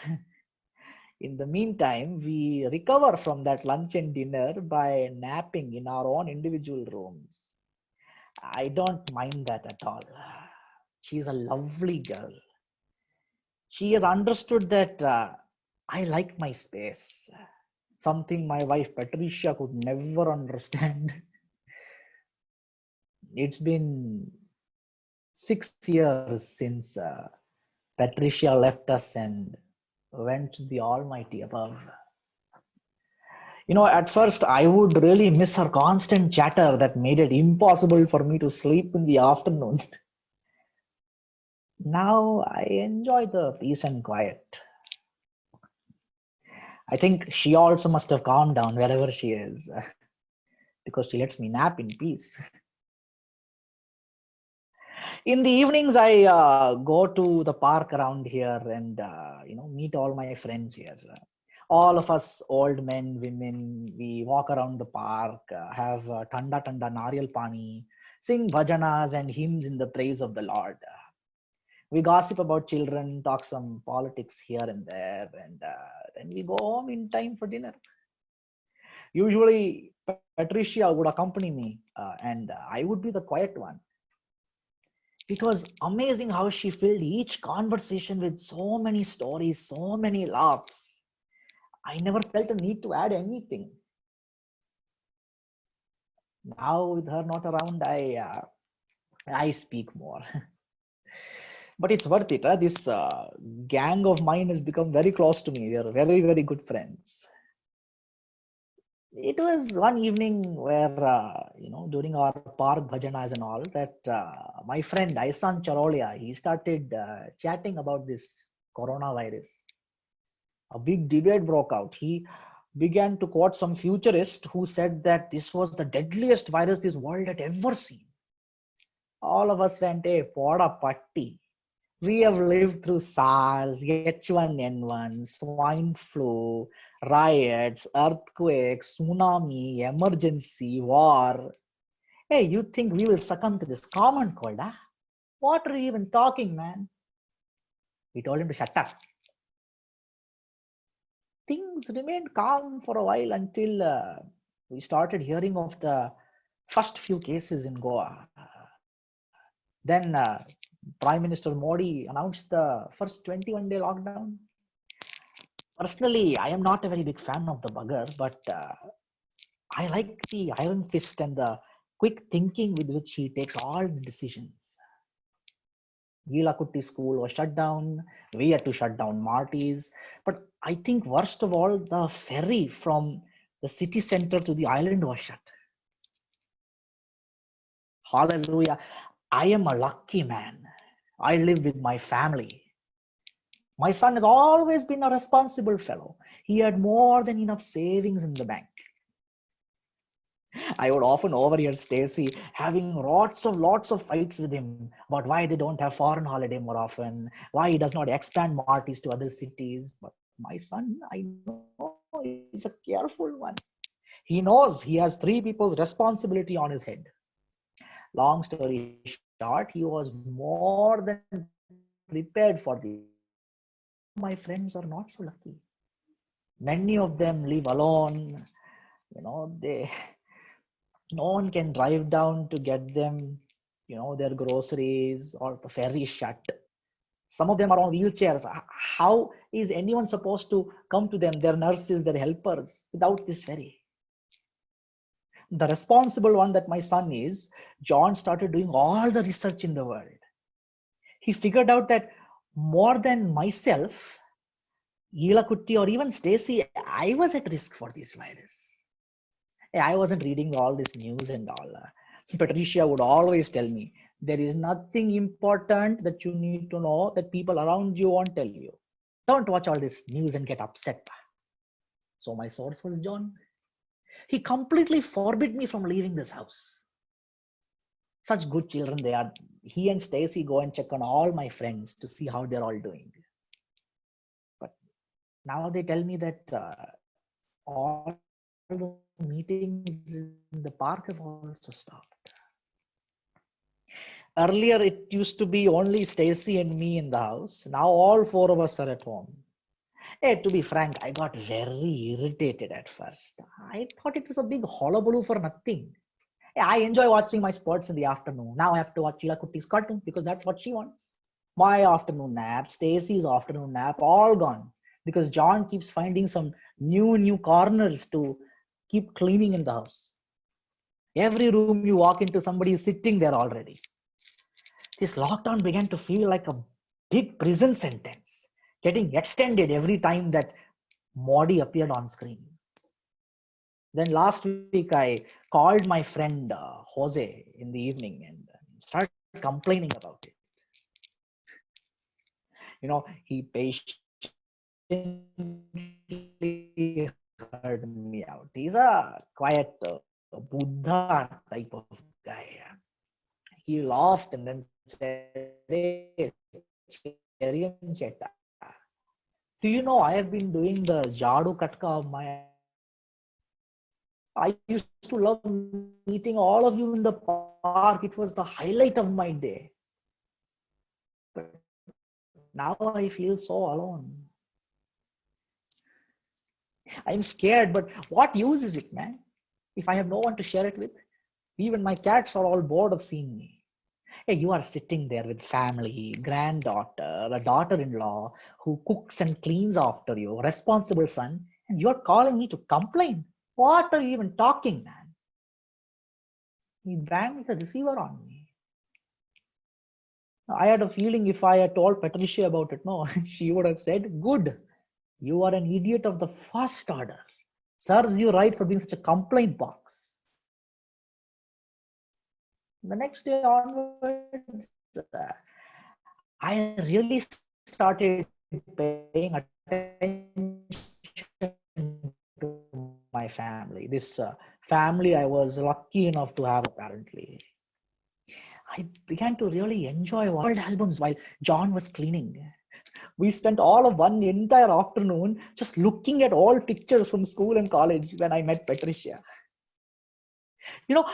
In the meantime, we recover from that lunch and dinner by napping in our own individual rooms. I don't mind that at all. She's a lovely girl. She has understood that I like my space, something my wife Patricia could never understand. It's been 6 years since Patricia left us and went to the Almighty above. You know, at first I would really miss her constant chatter that made it impossible for me to sleep in the afternoon. Now I enjoy the peace and quiet. I think she also must have calmed down wherever she is because she lets me nap in peace. In the evenings, I go to the park around here and meet all my friends here. All of us old men, women, we walk around the park, have tanda tanda nariyal pani, sing bhajanas and hymns in the praise of the Lord. We gossip about children, talk some politics here and there, and then we go home in time for dinner. Usually, Patricia would accompany me, and I would be the quiet one. It was amazing how she filled each conversation with so many stories, so many laughs. I never felt a need to add anything. Now, with her not around, I speak more. But it's worth it. This gang of mine has become very close to me. We are very, very good friends. It was one evening where, during our park bhajanas and all, that my friend Aisan Charolia, he started chatting about this coronavirus. A big debate broke out. He began to quote some futurist who said that this was the deadliest virus this world had ever seen. All of us went, hey, poda patti. We have lived through SARS, H1N1, swine flu, riots, earthquakes, tsunami, emergency, war. Hey, you think we will succumb to this common cold? Huh? What are you even talking, man? We told him to shut up. Things remained calm for a while until we started hearing of the first few cases in Goa. Then Prime Minister Modi announced the first 21-day lockdown. Personally, I am not a very big fan of the bugger, but I like the iron fist and the quick thinking with which he takes all the decisions. Ila Kutti school was shut down. We had to shut down Marty's. But I think worst of all, the ferry from the city center to the island was shut. Hallelujah. I am a lucky man. I live with my family. My son has always been a responsible fellow. He had more than enough savings in the bank. I would often overhear Stacy having lots of fights with him about why they don't have foreign holiday more often, why he does not expand Marty's to other cities. But my son, I know, is a careful one. He knows he has three people's responsibility on his head. Long story short, he was more than prepared for this. My friends are not so lucky. Many of them live alone. No one can drive down to get them, their groceries, or the ferry is shut. Some of them are on wheelchairs. How is anyone supposed to come to them, their nurses, their helpers, without this ferry? The responsible one that my son is, John started doing all the research in the world. He figured out that more than myself, Ila Kutti or even Stacy, I was at risk for this virus. I wasn't reading all this news and all. Patricia would always tell me, there is nothing important that you need to know that people around you won't tell you. Don't watch all this news and get upset. So my source was John. He completely forbid me from leaving this house. Such good children they are. He and Stacy go and check on all my friends to see how they're all doing. But Now they tell me that all the meetings in the park have also stopped. Earlier, it used to be only Stacy and me in the house. Now all four of us are at home. Hey, to be frank, I got very irritated at first. I thought it was a big hullabaloo for nothing. Hey, I enjoy watching my sports in the afternoon. Now I have to watch Sheila Kutti's cartoon because that's what she wants. My afternoon nap, Stacy's afternoon nap, all gone because John keeps finding some new corners to keep cleaning in the house. Every room you walk into, somebody is sitting there already. This lockdown began to feel like a big prison sentence, getting extended every time that Modi appeared on screen. Then last week, I called my friend Jose in the evening and started complaining about it. You know, he patiently heard me out. He's a quiet Buddha type of guy. He laughed and then said, "Hey, Cherian Chetta, do you know I have been doing the Jadu Katka of my I used to love meeting all of you in the park. It was the highlight of my day. But now I feel so alone. I'm scared, but what use is it, man? If I have no one to share it with, even my cats are all bored of seeing me. Hey, you are sitting there with family, granddaughter, a daughter-in-law who cooks and cleans after you, responsible son, and you're calling me to complain. What are you even talking, man? He banged the receiver on me. I had a feeling if I had told Patricia about it, no, she would have said, good, you are an idiot of the first order. Serves you right for being such a complaint box. The next day onwards, I really started paying attention to my family. This family I was lucky enough to have apparently. I began to really enjoy old albums while John was cleaning. We spent all of one entire afternoon just looking at all pictures from school and college when I met Patricia. You know,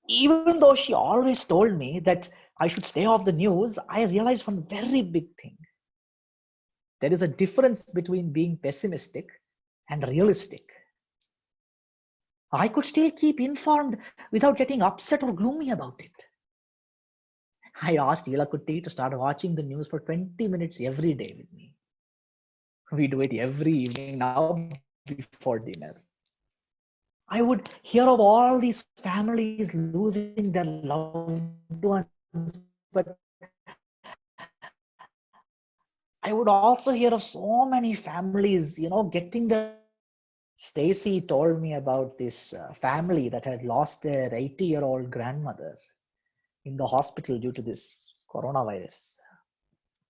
even though she always told me that I should stay off the news, I realized one very big thing. There is a difference between being pessimistic and realistic. I could still keep informed without getting upset or gloomy about it. I asked Yelakutti to start watching the news for 20 minutes every day with me. We do it every evening now before dinner. I would hear of all these families losing their loved ones, but I would also hear of so many families, getting the. Stacy told me about this family that had lost their 80-year-old grandmother in the hospital due to this coronavirus.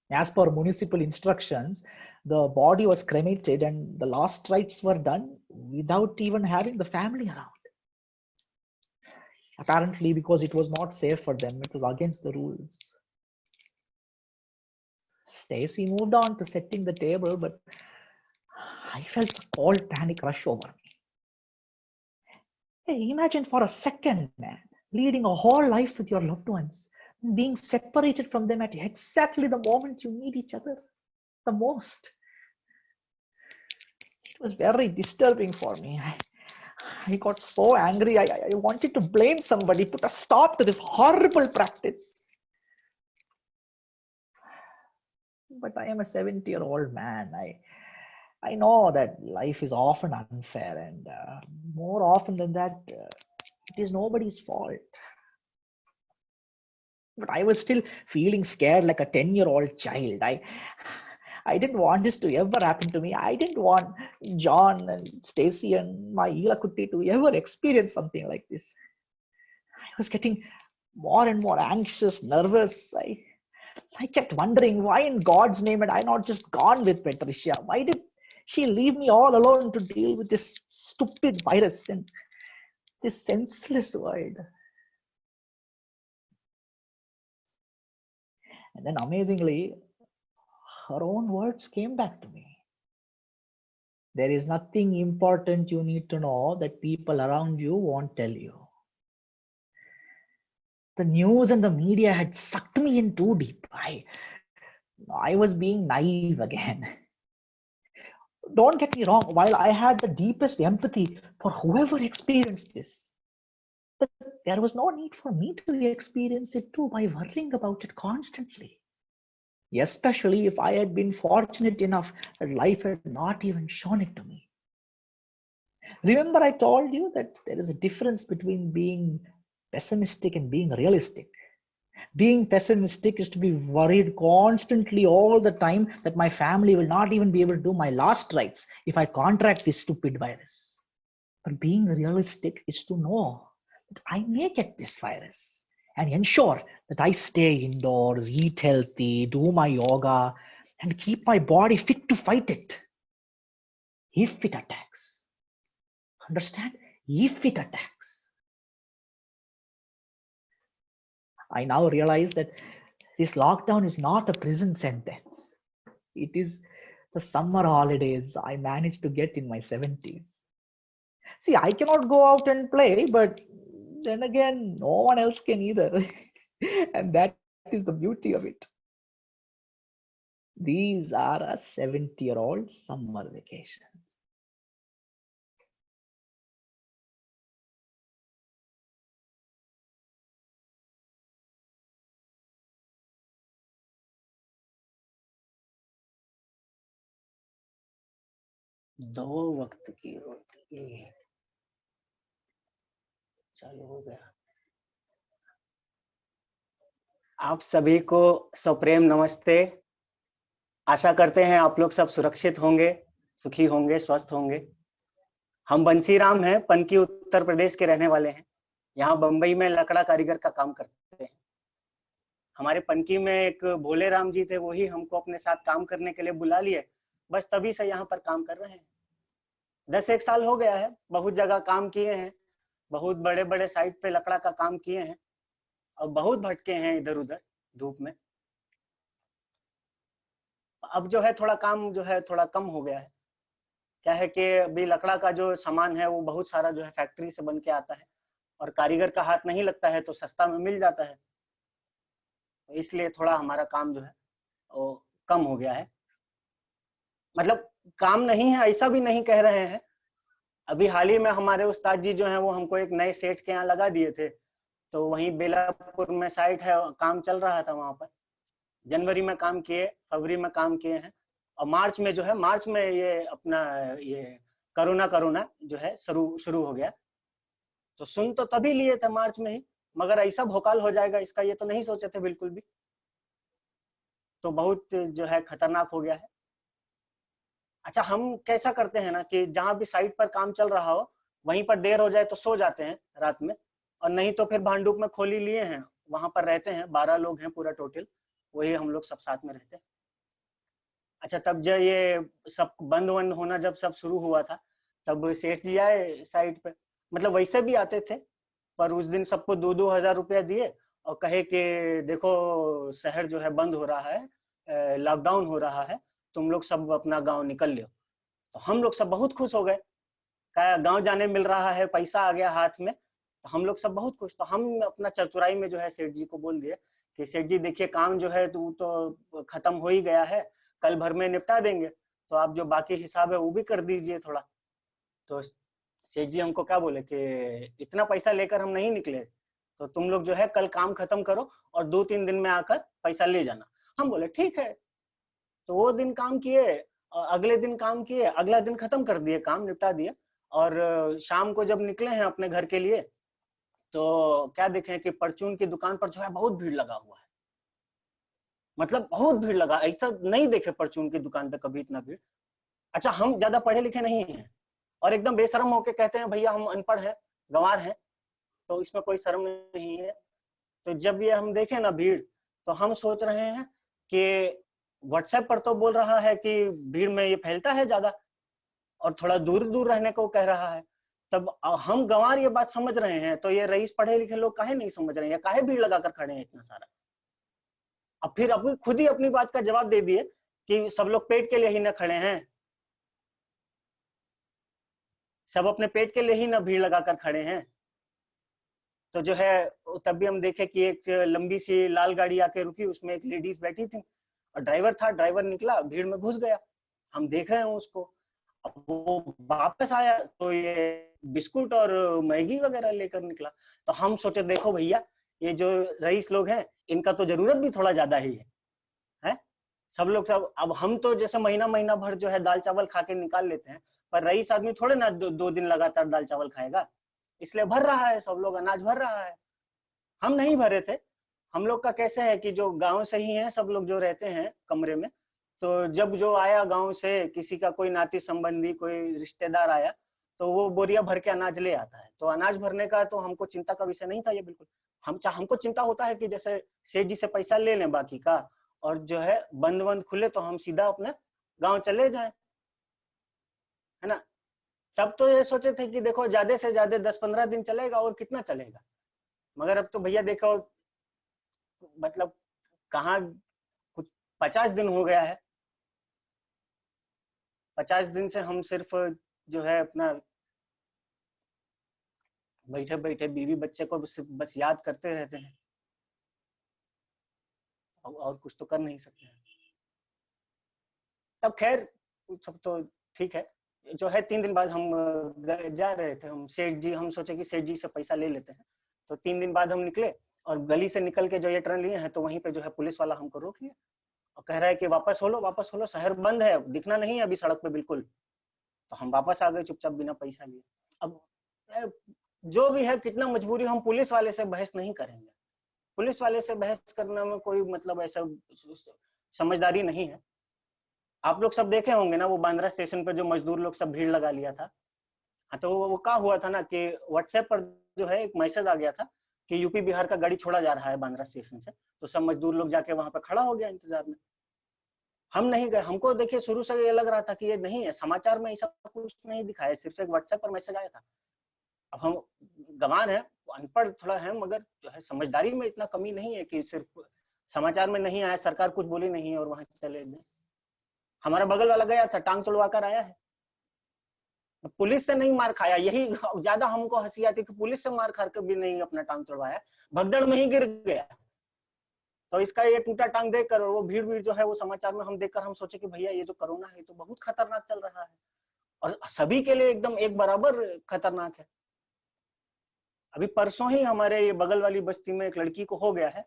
As per municipal instructions, the body was cremated and the last rites were done without even having the family around. Apparently, because it was not safe for them, it was against the rules. Stacy moved on to setting the table, but I felt a cold panic rush over me. Hey, imagine for a second, man, leading a whole life with your loved ones, being separated from them at exactly the moment you need each other the most. It was very disturbing for me. I got so angry. I wanted to blame somebody, put a stop to this horrible practice. But I am a 70-year-old man. I know that life is often unfair, and more often than that, it is nobody's fault. But I was still feeling scared like a 10-year-old child. I didn't want this to ever happen to me. I didn't want John and Stacy and my Ilakutti to ever experience something like this. I was getting more and more anxious, nervous. I kept wondering, why in God's name had I not just gone with Patricia? Why did she leave me all alone to deal with this stupid virus and this senseless world? And then amazingly, her own words came back to me. There is nothing important you need to know that people around you won't tell you. The news and the media had sucked me in too deep. I was being naive again. Don't get me wrong, while I had the deepest empathy for whoever experienced this, but there was no need for me to experience it too by worrying about it constantly. Especially if I had been fortunate enough that life had not even shown it to me. Remember, I told you that there is a difference between being pessimistic and being realistic. Being pessimistic is to be worried constantly all the time that my family will not even be able to do my last rites if I contract this stupid virus. But being realistic is to know that I may get this virus and ensure that I stay indoors, eat healthy, do my yoga, and keep my body fit to fight it. If it attacks. Understand? If it attacks. I now realize that this lockdown is not a prison sentence. It is the summer holidays I managed to get in my 70s. See, I cannot go out and play, but then again, no one else can either. And that is the beauty of it. These are a 70-year-old summer vacation. दो वक्त की रोटी चालू हो गया। आप सभी को सप्रेम नमस्ते। आशा करते हैं आप लोग सब सुरक्षित होंगे, सुखी होंगे, स्वस्थ होंगे। हम बंसीराम हैं, पनकी उत्तर प्रदेश के रहने वाले हैं। यहाँ बंबई में लकड़ा कारीगर का काम करते हैं। हमारे पनकी में एक भोले राम जी थे, वही हमको अपने साथ काम करने के लिए बुला लिए, बस तभी से यहाँ पर काम कर रहे हैं। 10-1 साल हो गया है, बहुत जगह काम किए हैं, बहुत बड़े बड़े साइट पे लकड़ा का काम किए हैं और बहुत भटके हैं इधर उधर धूप में। अब जो है थोड़ा काम जो है थोड़ा कम हो गया है। क्या है कि अभी लकड़ा का जो सामान है वो बहुत सारा जो है फैक्ट्री से बन के आता है और कारीगर का हाथ नहीं लगता है तो सस्ता में मिल जाता है, तो इसलिए थोड़ा हमारा काम जो है वो कम हो गया है। मतलब काम नहीं है ऐसा भी नहीं कह रहे हैं। अभी हाल ही में हमारे उस्ताद जी जो हैं वो हमको एक नए सेठ के यहाँ लगा दिए थे, तो वहीं बेलापुर में साइट है, काम चल रहा था वहां पर। जनवरी में काम किए, फरवरी में काम किए हैं और मार्च में जो है, मार्च में ये अपना ये कोरोना जो है शुरू हो गया। तो सुन तो तभी लिए थे मार्च में ही, मगर ऐसा भोकाल हो जाएगा इसका ये तो नहीं सोचे थे बिल्कुल भी। तो बहुत जो है खतरनाक हो गया है। अच्छा, हम कैसा करते हैं ना कि जहां भी साइट पर काम चल रहा हो वहीं पर देर हो जाए तो सो जाते हैं रात में, और नहीं तो फिर भांडुप में खोली लिए हैं, वहां पर रहते हैं। 12 लोग हैं पूरा टोटल, वही हम लोग सब साथ में रहते हैं। अच्छा, तब जब ये सब बंद होना जब सब शुरू हुआ था तब सेठ जी आए साइट पे, मतलब वैसे भी आते थे, पर उस दिन सबको 2-2 हजार रुपया दिए और कहे कि देखो शहर जो है बंद हो रहा है, लॉकडाउन हो रहा है, तुम लोग सब अपना गांव निकल लो। तो हम लोग सब बहुत खुश हो गए, क्या गांव जाने मिल रहा है, पैसा आ गया हाथ में, तो हम लोग सब बहुत खुश। तो हम अपना चतुराई में जो है सेठ जी को बोल दिए कि सेठ जी देखिए काम जो है तो खत्म हो ही गया है, कल भर में निपटा देंगे, तो आप जो बाकी हिसाब है वो भी कर दीजिए थोड़ा। तो सेठ जी हमको क्या बोले कि इतना पैसा लेकर हम नहीं निकले, तो तुम लोग जो है कल काम खत्म करो और 2-3 दिन में आकर पैसा ले जाना। हम बोले ठीक है। तो वो दिन काम किए, अगले दिन काम किए, अगला दिन खत्म कर दिए, काम निपटा दिए। और शाम को जब निकले हैं अपने घर के लिए तो क्या देखें कि परचून की दुकान पर जो है बहुत भीड़ लगा हुआ है, मतलब बहुत भीड़ लगा, ऐसा नहीं देखे परचून की दुकान पे कभी इतना भीड़। अच्छा, हम ज्यादा पढ़े लिखे नहीं हैं और एकदम बेशर्म होके कहते हैं भैया हम अनपढ़ हैं, गंवार हैं, तो इसमें कोई शर्म नहीं है। तो जब ये हम देखें ना भीड़, तो हम सोच रहे हैं कि व्हाट्सएप पर तो बोल रहा है कि भीड़ में ये फैलता है ज्यादा और थोड़ा दूर दूर रहने को कह रहा है, तब हम गंवार ये बात समझ रहे हैं, तो ये रईस पढ़े लिखे लोग काहे नहीं समझ रहे हैं, काहे भीड़ लगाकर खड़े हैं इतना सारा। अब फिर अपनी खुद ही अपनी बात का जवाब दे दिए कि सब लोग पेट के लिए ही न खड़े हैं। सब अपने पेट के लिए ही ना भीड़ लगाकर खड़े हैं। तो जो है तब भी हम देखे कि एक लंबी सी लाल गाड़ी आके रुकी, उसमें एक लेडीज बैठी थी और ड्राइवर था, ड्राइवर निकला भीड़ में घुस गया, हम देख रहे हैं उसको। अब वो वापस आया तो ये बिस्कुट और मैगी वगैरह लेकर निकला। तो हम सोचे देखो भैया, ये जो रईस लोग हैं इनका तो जरूरत भी थोड़ा ज्यादा ही है? सब लोग सब, अब हम तो जैसे महीना महीना भर जो है दाल चावल खा के निकाल लेते हैं, पर रईस आदमी थोड़े ना दो दिन लगातार दाल चावल खाएगा, इसलिए भर रहा है, सब लोग अनाज भर रहा है। हम नहीं भरे थे। हम लोग का कैसे है कि जो गांव से ही है सब लोग जो रहते हैं कमरे में, तो जब जो आया गांव से, किसी का कोई नाती संबंधी कोई रिश्तेदार आया तो वो बोरिया भर के अनाज ले आता है। तो अनाज भरने का तो हमको चिंता का विषय नहीं था ये बिल्कुल। हमको चिंता होता है कि जैसे सेठ जी से पैसा ले लें बाकी का, और जो है बंद खुले तो हम सीधा अपने गांव चले जाएं, है ना। तब तो ये सोचे थे कि देखो ज्यादा से ज्यादा 10-15 दिन चलेगा, और कितना चलेगा। मगर अब तो भैया देखो, मतलब कहाँ कुछ 50 दिन हो गया है। 50 दिन से हम सिर्फ जो है अपना बैठे बैठे बीवी बच्चे को बस याद करते रहते हैं, और कुछ तो कर नहीं सकते हैं। तब खैर सब तो ठीक है। जो है 3 दिन बाद हम जा रहे थे, हम सेठ जी, हम सोचे कि सेठ जी से पैसा ले लेते हैं। तो 3 दिन बाद हम निकले, और गली से निकल के जो ये टर्न लिए हैं तो वहीं पे जो है पुलिस वाला हमको रोक लिया और कह रहा है कि वापस हो लो, शहर बंद है, दिखना नहीं है अभी सड़क पे बिल्कुल। तो हम वापस आ गए चुपचाप बिना पैसा लिए। अब जो भी है, कितना मजबूरी, हम पुलिस वाले से बहस नहीं करेंगे। पुलिस वाले से बहस करने में कोई मतलब ऐसा समझदारी नहीं है। आप लोग सब देखे होंगे ना वो बांद्रा स्टेशन पर जो मजदूर लोग सब भीड़ लगा लिया था। हाँ, तो वो क्या हुआ था ना कि व्हाट्सएप पर जो है एक मैसेज आ गया था कि यूपी बिहार का गाड़ी छोड़ा जा रहा है बांद्रा स्टेशन से। तो सब मजदूर लोग जाके वहां पे खड़ा हो गया इंतजार में। हम नहीं गए। हमको देखिए शुरू से ये लग रहा था कि ये नहीं है, समाचार में ऐसा कुछ नहीं दिखाया, सिर्फ एक व्हाट्सएप पर मैसेज आया था। अब हम गंवार हैं, अनपढ़ थोड़ा है, मगर जो है समझदारी में इतना कमी नहीं है कि सिर्फ समाचार में नहीं आया, सरकार कुछ बोली नहीं और वहां चले गए। हमारा बगल वाला गया था, टांग तोड़वा कर आया है, पुलिस से नहीं मार खाया। यही ज्यादा हमको हंसी आती कि पुलिस से मार खा कर भी नहीं अपना टांग तोड़वाया, भगदड़ में ही गिर गया। तो इसका ये टूटा टांग देखकर और वो भीड़ जो है वो समाचार में हम देखकर हम सोचे कि भैया ये जो कोरोना है तो बहुत खतरनाक चल रहा है, और सभी के लिए एकदम एक बराबर खतरनाक है। अभी परसों ही हमारे ये बगल वाली बस्ती में एक लड़की को हो गया है,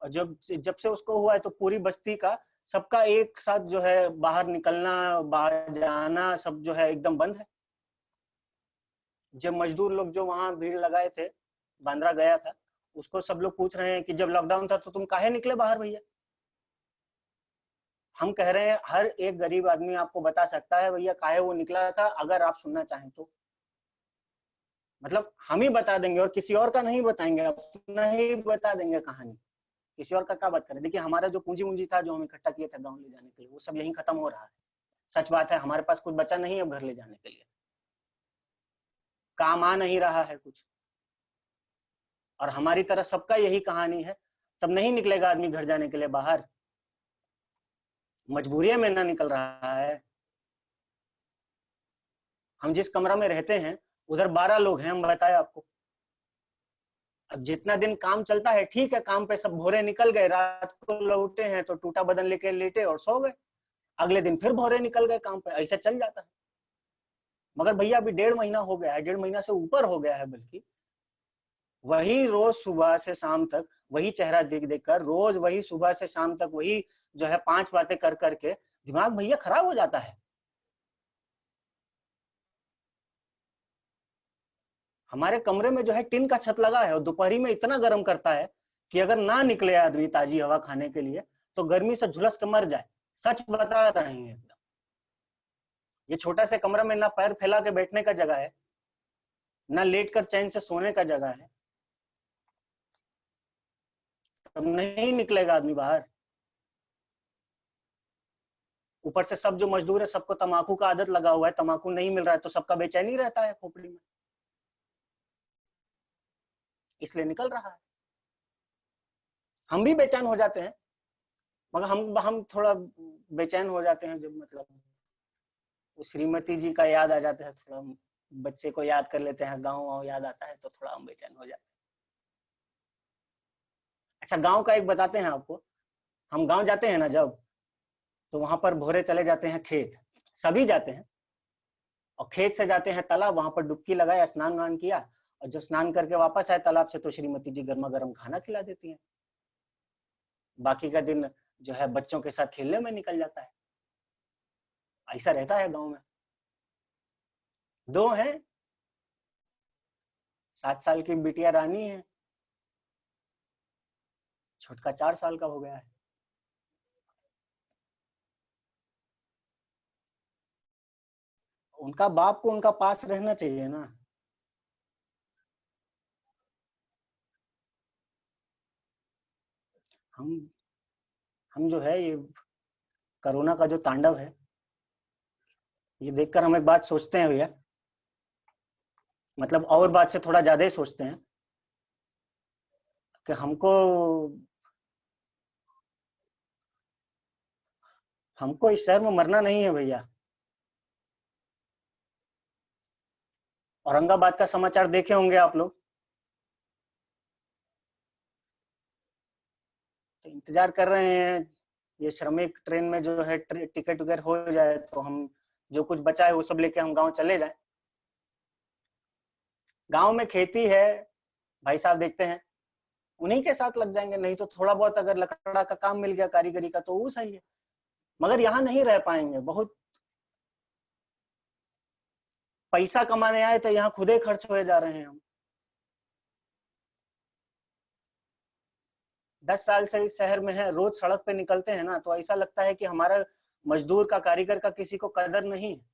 और जब से उसको हुआ है तो पूरी बस्ती का सबका एक साथ जो है बाहर निकलना, बाहर जाना सब जो है एकदम बंद है। जब मजदूर लोग जो वहां भीड़ लगाए थे, बांद्रा गया था, उसको सब लोग पूछ रहे हैं कि जब लॉकडाउन था तो तुम काहे निकले बाहर भैया। हम कह रहे हैं हर एक गरीब आदमी आपको बता सकता है भैया काहे वो निकला था, अगर आप सुनना चाहें तो। मतलब हम ही बता देंगे और किसी और का नहीं बताएंगे, अपना ही बता देंगे कहानी, किसी और का क्या बात करें। देखिए हमारा जो पूंजी था जो हम इकट्ठा किए थे गाँव ले जाने के लिए, वो सब यहीं खत्म हो रहा है। सच बात है, हमारे पास कुछ बचा नहीं है अब घर ले जाने के लिए, काम आ नहीं रहा है कुछ। और हमारी तरह सबका यही कहानी है, तब नहीं निकलेगा आदमी घर जाने के लिए बाहर, मजबूरी में ना निकल रहा है। हम जिस कमरा में रहते हैं उधर 12 लोग हैं, हम बताए आपको। अब जितना दिन काम चलता है ठीक है, काम पे सब भोरे निकल गए, रात को लौटे हैं तो टूटा बदन लेके लेटे और सो गए, अगले दिन फिर भोरे निकल गए काम पे, ऐसा चल जाता है। मगर भैया अभी 1.5 महीना हो गया है, 1.5 महीना से ऊपर हो गया है, बल्कि वही रोज सुबह से शाम तक वही चेहरा देख कर, रोज वही सुबह से शाम तक वही जो है 5 बातें कर करके दिमाग भैया खराब हो जाता है। हमारे कमरे में जो है टिन का छत लगा है और दोपहरी में इतना गर्म करता है कि अगर ना निकले आदमी ताजी हवा खाने के लिए तो गर्मी से झुलस के मर जाए। सच बता रहे हैं एकदम। ये छोटा से कमरा में ना पैर फैला के बैठने का जगह है, ना लेट कर चैन से सोने का जगह है, तब नहीं निकलेगा आदमी बाहर। ऊपर से सब जो मजदूर है सबको तंबाकू का आदत लगा हुआ है, तंबाकू नहीं मिल रहा है तो सबका बेचैनी रहता है खोपड़ी में, इसलिए निकल रहा है। हम भी बेचैन हो जाते हैं, मगर हम थोड़ा बेचैन हो जाते हैं जब मतलब श्रीमती जी का याद आ जाता है, थोड़ा बच्चे को याद कर लेते हैं, गाँव वाँव याद आता है तो थोड़ा हम बेचैन हो जाते हैं। अच्छा, गाँव का एक बताते हैं आपको। हम गाँव जाते हैं ना जब, तो वहां पर भोरे चले जाते हैं खेत, सभी जाते हैं, और खेत से जाते हैं तालाब, वहां पर डुबकी लगाया, स्नान वान किया, और जब स्नान करके वापस आए तालाब से तो श्रीमती जी गर्मा गर्म खाना खिला देती हैं। बाकी का दिन जो है बच्चों के साथ खेलने में निकल जाता है। ऐसा रहता है गांव में। 2 हैं, 7 साल की बिटिया रानी है, छोटका 4 साल का हो गया है। उनका बाप को उनका पास रहना चाहिए ना। हम जो है ये कोरोना का जो तांडव है, ये देखकर हम एक बात सोचते हैं भैया, मतलब और बात से थोड़ा ज्यादा ही सोचते हैं कि हमको इस शहर में मरना नहीं है भैया। औरंगाबाद का समाचार देखे होंगे आप लोग, तो इंतजार कर रहे हैं ये श्रमिक ट्रेन में जो है टिकट वगैरह हो जाए तो हम जो कुछ बचा है वो सब लेके हम गांव चले जाएं। गांव में खेती है भाई साहब, देखते हैं उन्हीं के साथ लग जाएंगे, नहीं तो थोड़ा बहुत अगर लकड़ा का काम मिल गया कारीगरी का तो वो सही है, मगर यहाँ नहीं रह पाएंगे। बहुत पैसा कमाने आए तो यहाँ खुदे खर्च हुए जा रहे हैं हम। 10 साल से इस शहर में है, रोज सड़क पे निकलते हैं ना तो ऐसा लगता है कि हमारा मजदूर का, कारीगर का किसी को कदर नहीं है।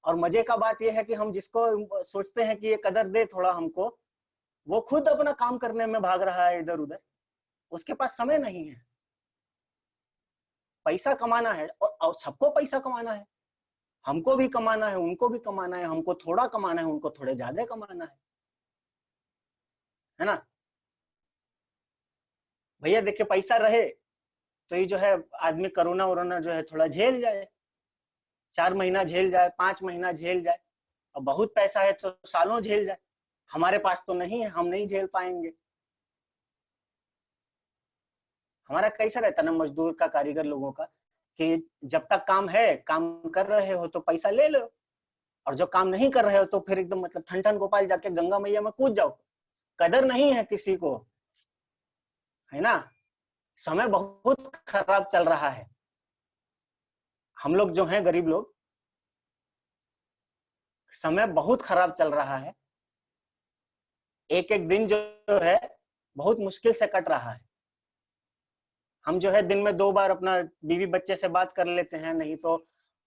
और मजे का बात यह है कि हम जिसको सोचते हैं कि ये कदर दे थोड़ा हमको, वो खुद अपना काम करने में भाग रहा है इधर उधर, उसके पास समय नहीं है। पैसा कमाना है और सबको पैसा कमाना है, हमको भी कमाना है, उनको भी कमाना है, हमको थोड़ा कमाना है, उनको थोड़े ज्यादा कमाना है ना भैया। देखिए पैसा रहे तो ये जो है आदमी कोरोना वोरोना जो है थोड़ा झेल जाए, 4 महीना झेल जाए, 5 महीना झेल जाए, और बहुत पैसा है तो सालों झेल जाए। हमारे पास तो नहीं है, हम नहीं झेल पाएंगे। हमारा कैसा रहता ना मजदूर का, कारीगर लोगों का, कि जब तक काम है, काम कर रहे हो तो पैसा ले लो, और जो काम नहीं कर रहे हो तो फिर एकदम मतलब ठन ठन गोपाल जाके गंगा मैया में कूद जाओ। कदर नहीं है किसी को, है ना। समय बहुत खराब चल रहा है। हम लोग जो हैं गरीब लोग, समय बहुत खराब चल रहा है। एक एक दिन जो है बहुत मुश्किल से कट रहा है। हम जो है दिन में 2 बार अपना बीवी बच्चे से बात कर लेते हैं, नहीं तो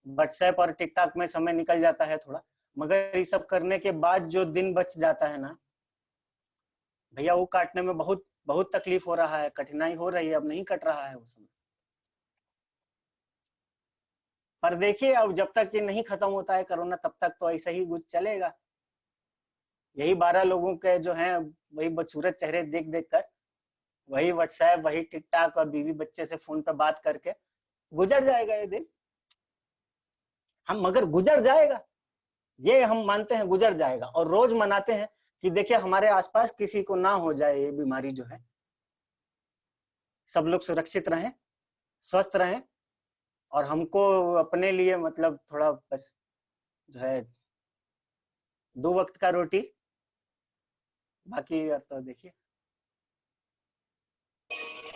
व्हाट्सएप और टिकटॉक में समय निकल जाता है थोड़ा। मगर ये सब करने के बाद जो दिन बच जाता है ना भैया, वो काटने में बहुत बहुत तकलीफ हो रहा है, कठिनाई हो रही है, अब नहीं कट रहा है वो समय। पर देखिए अब जब तक ये नहीं खत्म होता है कोरोना, तब तक तो ऐसा ही कुछ चलेगा। यही 12 लोगों के जो हैं वही बदसूरत चेहरे देख देख कर, वही व्हाट्सएप, वही टिकटॉक और बीवी बच्चे से फोन पे बात करके गुजर जाएगा ये दिन। हम मगर गुजर जाएगा, ये हम मानते हैं गुजर जाएगा, और रोज मनाते हैं कि देखिए हमारे आसपास किसी को ना हो जाए ये बीमारी जो है। सब लोग सुरक्षित रहें, स्वस्थ रहें, और हमको अपने लिए मतलब थोड़ा बस जो है 2 वक्त का रोटी, बाकी तो देखिए।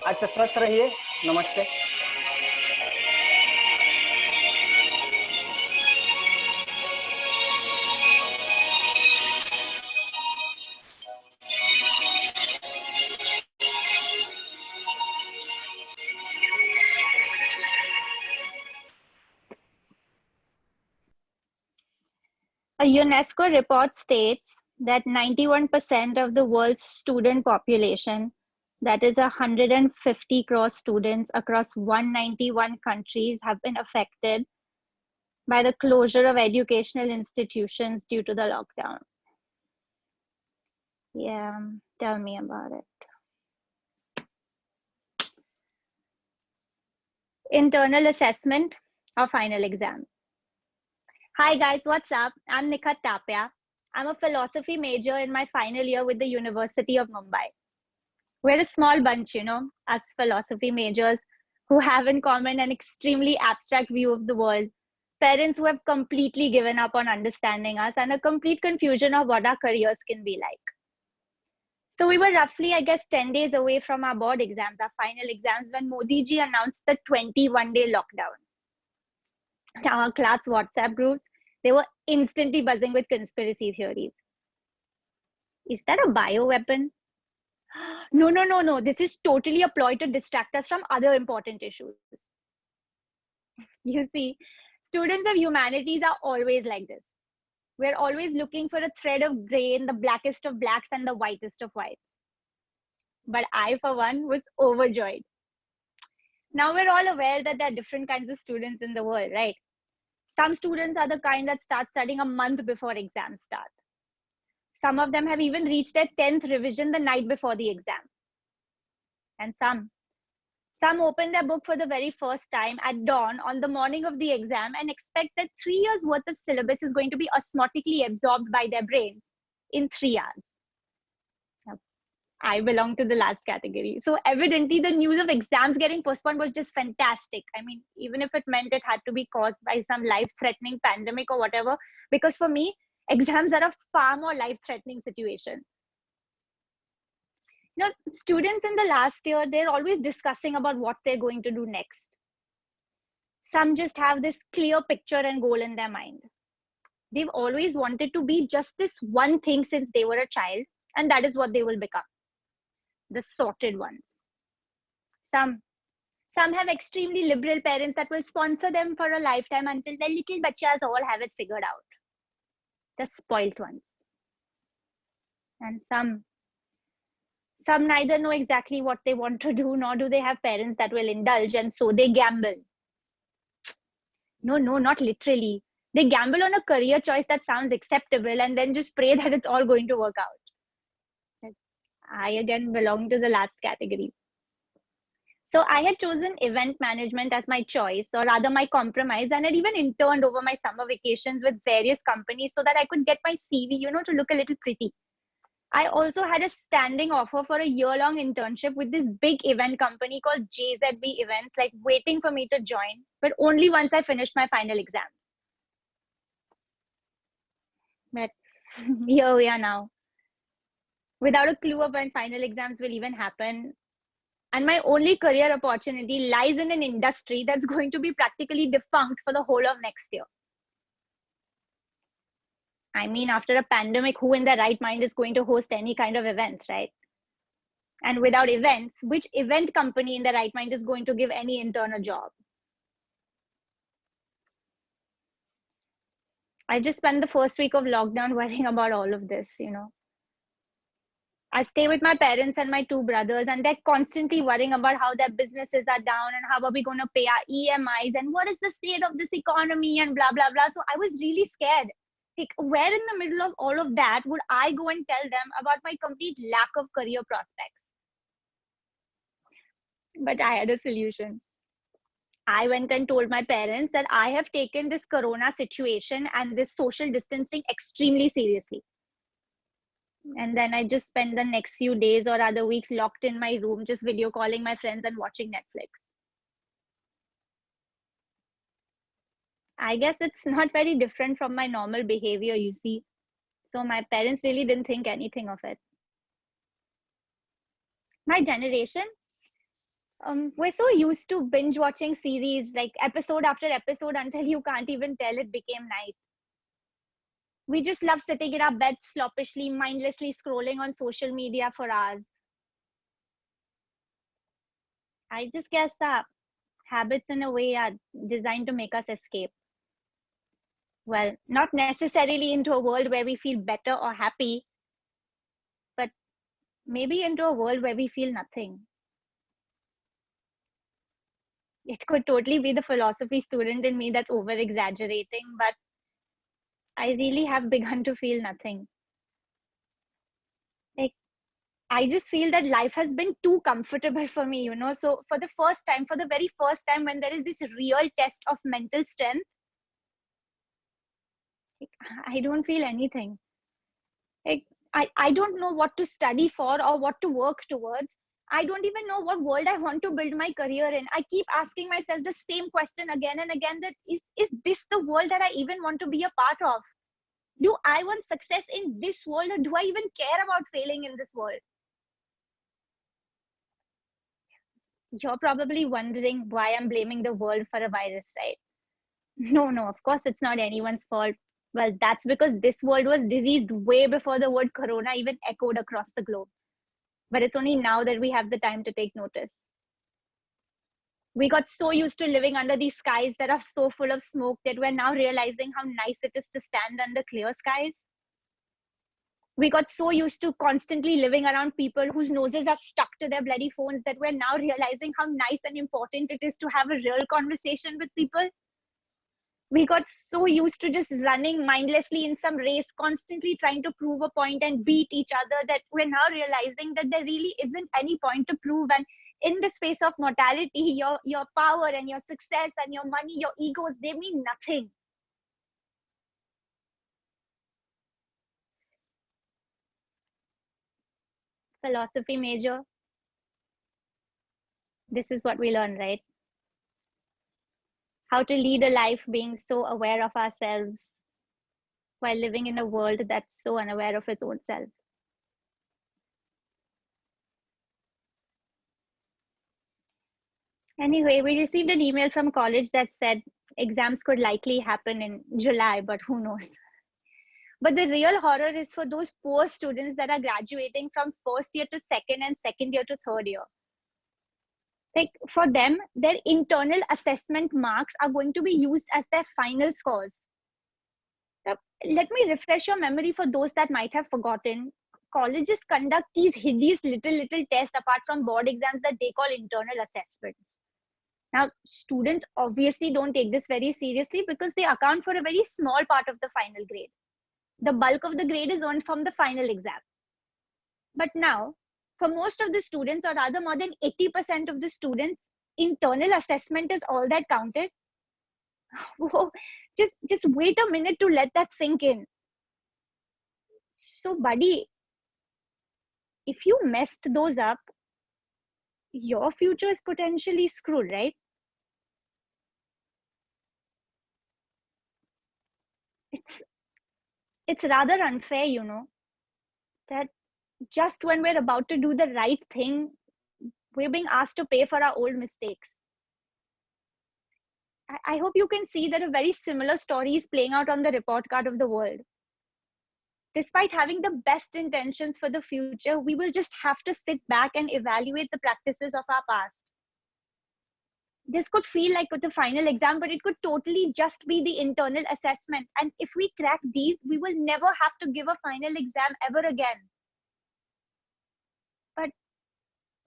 अच्छा, स्वस्थ रहिए, नमस्ते। A UNESCO report states that 91% of the world's student population, that is 150 crore students across 191 countries, have been affected by the closure of educational institutions due to the lockdown. Yeah, tell me about it. Internal assessment or final exam. Hi guys, what's up? I'm Nikhat Tapia. I'm a philosophy major in my final year with the University of Mumbai. We're a small bunch, us philosophy majors who have in common an extremely abstract view of the world, parents who have completely given up on understanding us, and a complete confusion of what our careers can be like. So we were roughly, I guess, 10 days away from our board exams, our final exams, when Modi ji announced the 21-day lockdown. Our class WhatsApp groups, they were instantly buzzing with conspiracy theories. Is that a bioweapon? No. This is totally a ploy to distract us from other important issues. You see, students of humanities are always like this. We're always looking for a thread of gray in the blackest of blacks and the whitest of whites. But I, for one, was overjoyed. Now we're all aware that there are different kinds of students in the world, right? Some students are the kind that start studying a month before exams start. Some of them have even reached their 10th revision the night before the exam. And some open their book for the very first time at dawn on the morning of the exam and expect that 3 years worth of syllabus is going to be osmotically absorbed by their brains in 3 hours. Now, I belong to the last category. So evidently the news of exams getting postponed was just fantastic. I mean, even if it meant it had to be caused by some life-threatening pandemic or whatever, because for me, exams are a far more life-threatening situation. Students in the last year, they're always discussing about what they're going to do next. Some just have this clear picture and goal in their mind. They've always wanted to be just this one thing since they were a child, and that is what they will become. The sorted ones. Some have extremely liberal parents that will sponsor them for a lifetime until their little bachas all have it figured out. The spoilt ones. And some neither know exactly what they want to do, nor do they have parents that will indulge, and so they gamble. No, not literally. They gamble on a career choice that sounds acceptable and then just pray that it's all going to work out. I again belong to the last category. So I had chosen event management as my choice, or rather my compromise, and had even interned over my summer vacations with various companies so that I could get my CV, to look a little pretty. I also had a standing offer for a year-long internship with this big event company called JZB Events, like waiting for me to join, but only once I finished my final exams. But here we are now, without a clue of when final exams will even happen. And my only career opportunity lies in an industry that's going to be practically defunct for the whole of next year. I mean, after a pandemic, who in their right mind is going to host any kind of events, right? And without events, which event company in their right mind is going to give any intern a job? I just spent the first week of lockdown worrying about all of this, I stay with my parents and my 2 brothers, and they're constantly worrying about how their businesses are down and how are we going to pay our EMIs and what is the state of this economy and blah, blah, blah. So I was really scared. Like, where in the middle of all of that would I go and tell them about my complete lack of career prospects? But I had a solution. I went and told my parents that I have taken this corona situation and this social distancing extremely seriously. And then I just spent the next few days or other weeks locked in my room, just video calling my friends and watching Netflix. I guess it's not very different from my normal behavior, you see. So my parents really didn't think anything of it. My generation, we're so used to binge watching series, like episode after episode, until you can't even tell it became night. We just love sitting in our beds sloppishly, mindlessly scrolling on social media for hours. I just guess that habits in a way are designed to make us escape. Well, not necessarily into a world where we feel better or happy, but maybe into a world where we feel nothing. It could totally be the philosophy student in me that's over exaggerating, but I really have begun to feel nothing. Like, I just feel that life has been too comfortable for me, So for the very first time, when there is this real test of mental strength, Like, I don't feel anything. Like, I don't know what to study for or what to work towards. I don't even know what world I want to build my career in. I keep asking myself the same question again and again, that is this the world that I even want to be a part of? Do I want success in this world, or do I even care about failing in this world? You're probably wondering why I'm blaming the world for a virus, right? No, of course it's not anyone's fault. Well, that's because this world was diseased way before the word corona even echoed across the globe. But it's only now that we have the time to take notice. We got so used to living under these skies that are so full of smoke that we're now realizing how nice it is to stand under clear skies. We got so used to constantly living around people whose noses are stuck to their bloody phones that we're now realizing how nice and important it is to have a real conversation with people. We got so used to just running mindlessly in some race, constantly trying to prove a point and beat each other, that we're now realizing that there really isn't any point to prove. And in the space of mortality, your power and your success and your money, your egos, they mean nothing. Philosophy major, this is what we learn, right? How to lead a life being so aware of ourselves while living in a world that's so unaware of its own self. Anyway, we received an email from college that said exams could likely happen in July, but who knows? But the real horror is for those poor students that are graduating from first year to second and second year to third year. Like, for them, their internal assessment marks are going to be used as their final scores. Now, let me refresh your memory for those that might have forgotten. Colleges conduct these hideous little tests apart from board exams that they call internal assessments. Now, students obviously don't take this very seriously because they account for a very small part of the final grade. The bulk of the grade is earned from the final exam. But now, for most of the students, or rather more than 80% of the students, internal assessment is all that counted. Whoa, just wait a minute to let that sink in. So, buddy, if you messed those up, your future is potentially screwed, right? It's rather unfair, you know, that just when we're about to do the right thing, we're being asked to pay for our old mistakes. I hope you can see that a very similar story is playing out on the report card of the world. Despite having the best intentions for the future, we will just have to sit back and evaluate the practices of our past. This could feel like the final exam, but it could totally just be the internal assessment. And if we crack these, we will never have to give a final exam ever again. But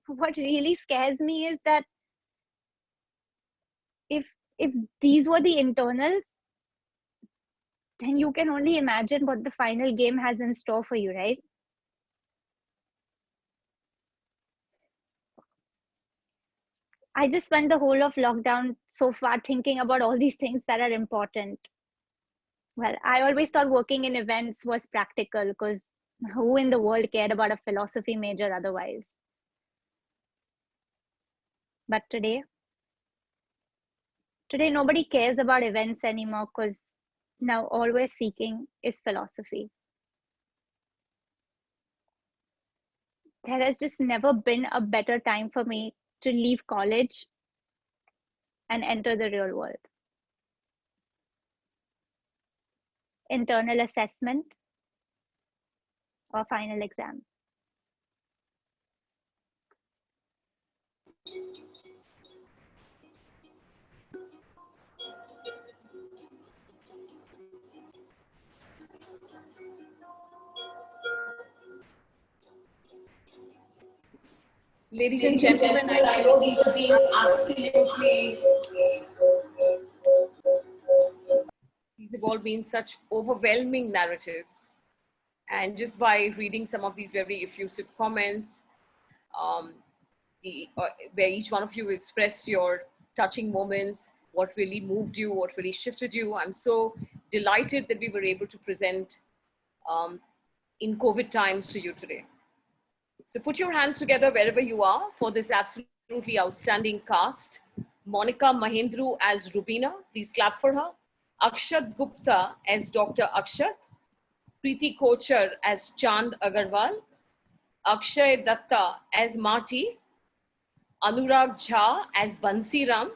what really scares me is that if these were the internals, then you can only imagine what the final game has in store for you, right? I just spent the whole of lockdown so far thinking about all these things that are important. Well, I always thought working in events was practical because who in the world cared about a philosophy major otherwise? But today nobody cares about events anymore because now all we're seeking is philosophy. There has just never been a better time for me to leave college and enter the real world. Internal assessment or final exam. Ladies and gentlemen, I know these are being absolutely, these have all been such overwhelming narratives. And just by reading some of these very effusive comments, where each one of you expressed your touching moments, what really moved you, what really shifted you, I'm so delighted that we were able to present in COVID times to you today. So put your hands together wherever you are for this absolutely outstanding cast. Monica Mahindru as Rubina, please clap for her. Akshat Gupta as Dr. Akshat. Preeti Kochar as Chand Agarwal. Akshay Datta as Marty. Anurag Jha as Bansiram.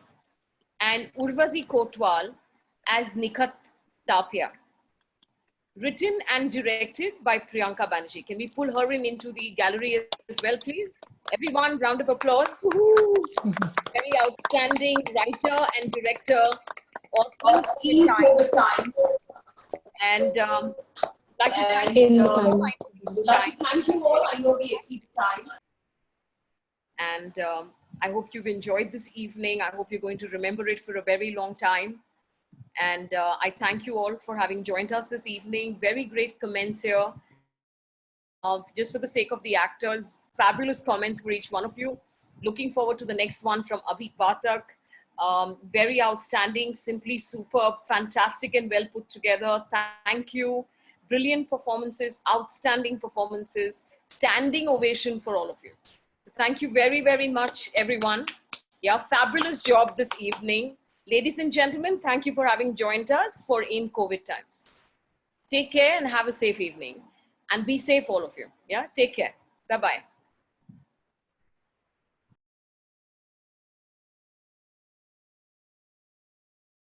And Urvazi Kotwal as Nikhat Tapia. Written and directed by Priyanka Banerjee. Can we pull her into the gallery as well, please? Everyone, round of applause. Very outstanding writer and director of COVID Times. And like to thank you all. I know we exceeded time. And I hope you've enjoyed this evening. I hope you're going to remember it for a very long time. And I thank you all for having joined us this evening. Very great comments here. Just for the sake of the actors, fabulous comments for each one of you. Looking forward to the next one from Abhi Pathak. Very outstanding, simply superb, fantastic and well put together. Thank you. Brilliant performances, outstanding performances, standing ovation for all of you. Thank you very, very much, everyone. Yeah, fabulous job this evening. Ladies and gentlemen, thank you for having joined us for In COVID Times. Take care and have a safe evening. And be safe, all of you. Yeah, take care. Bye-bye.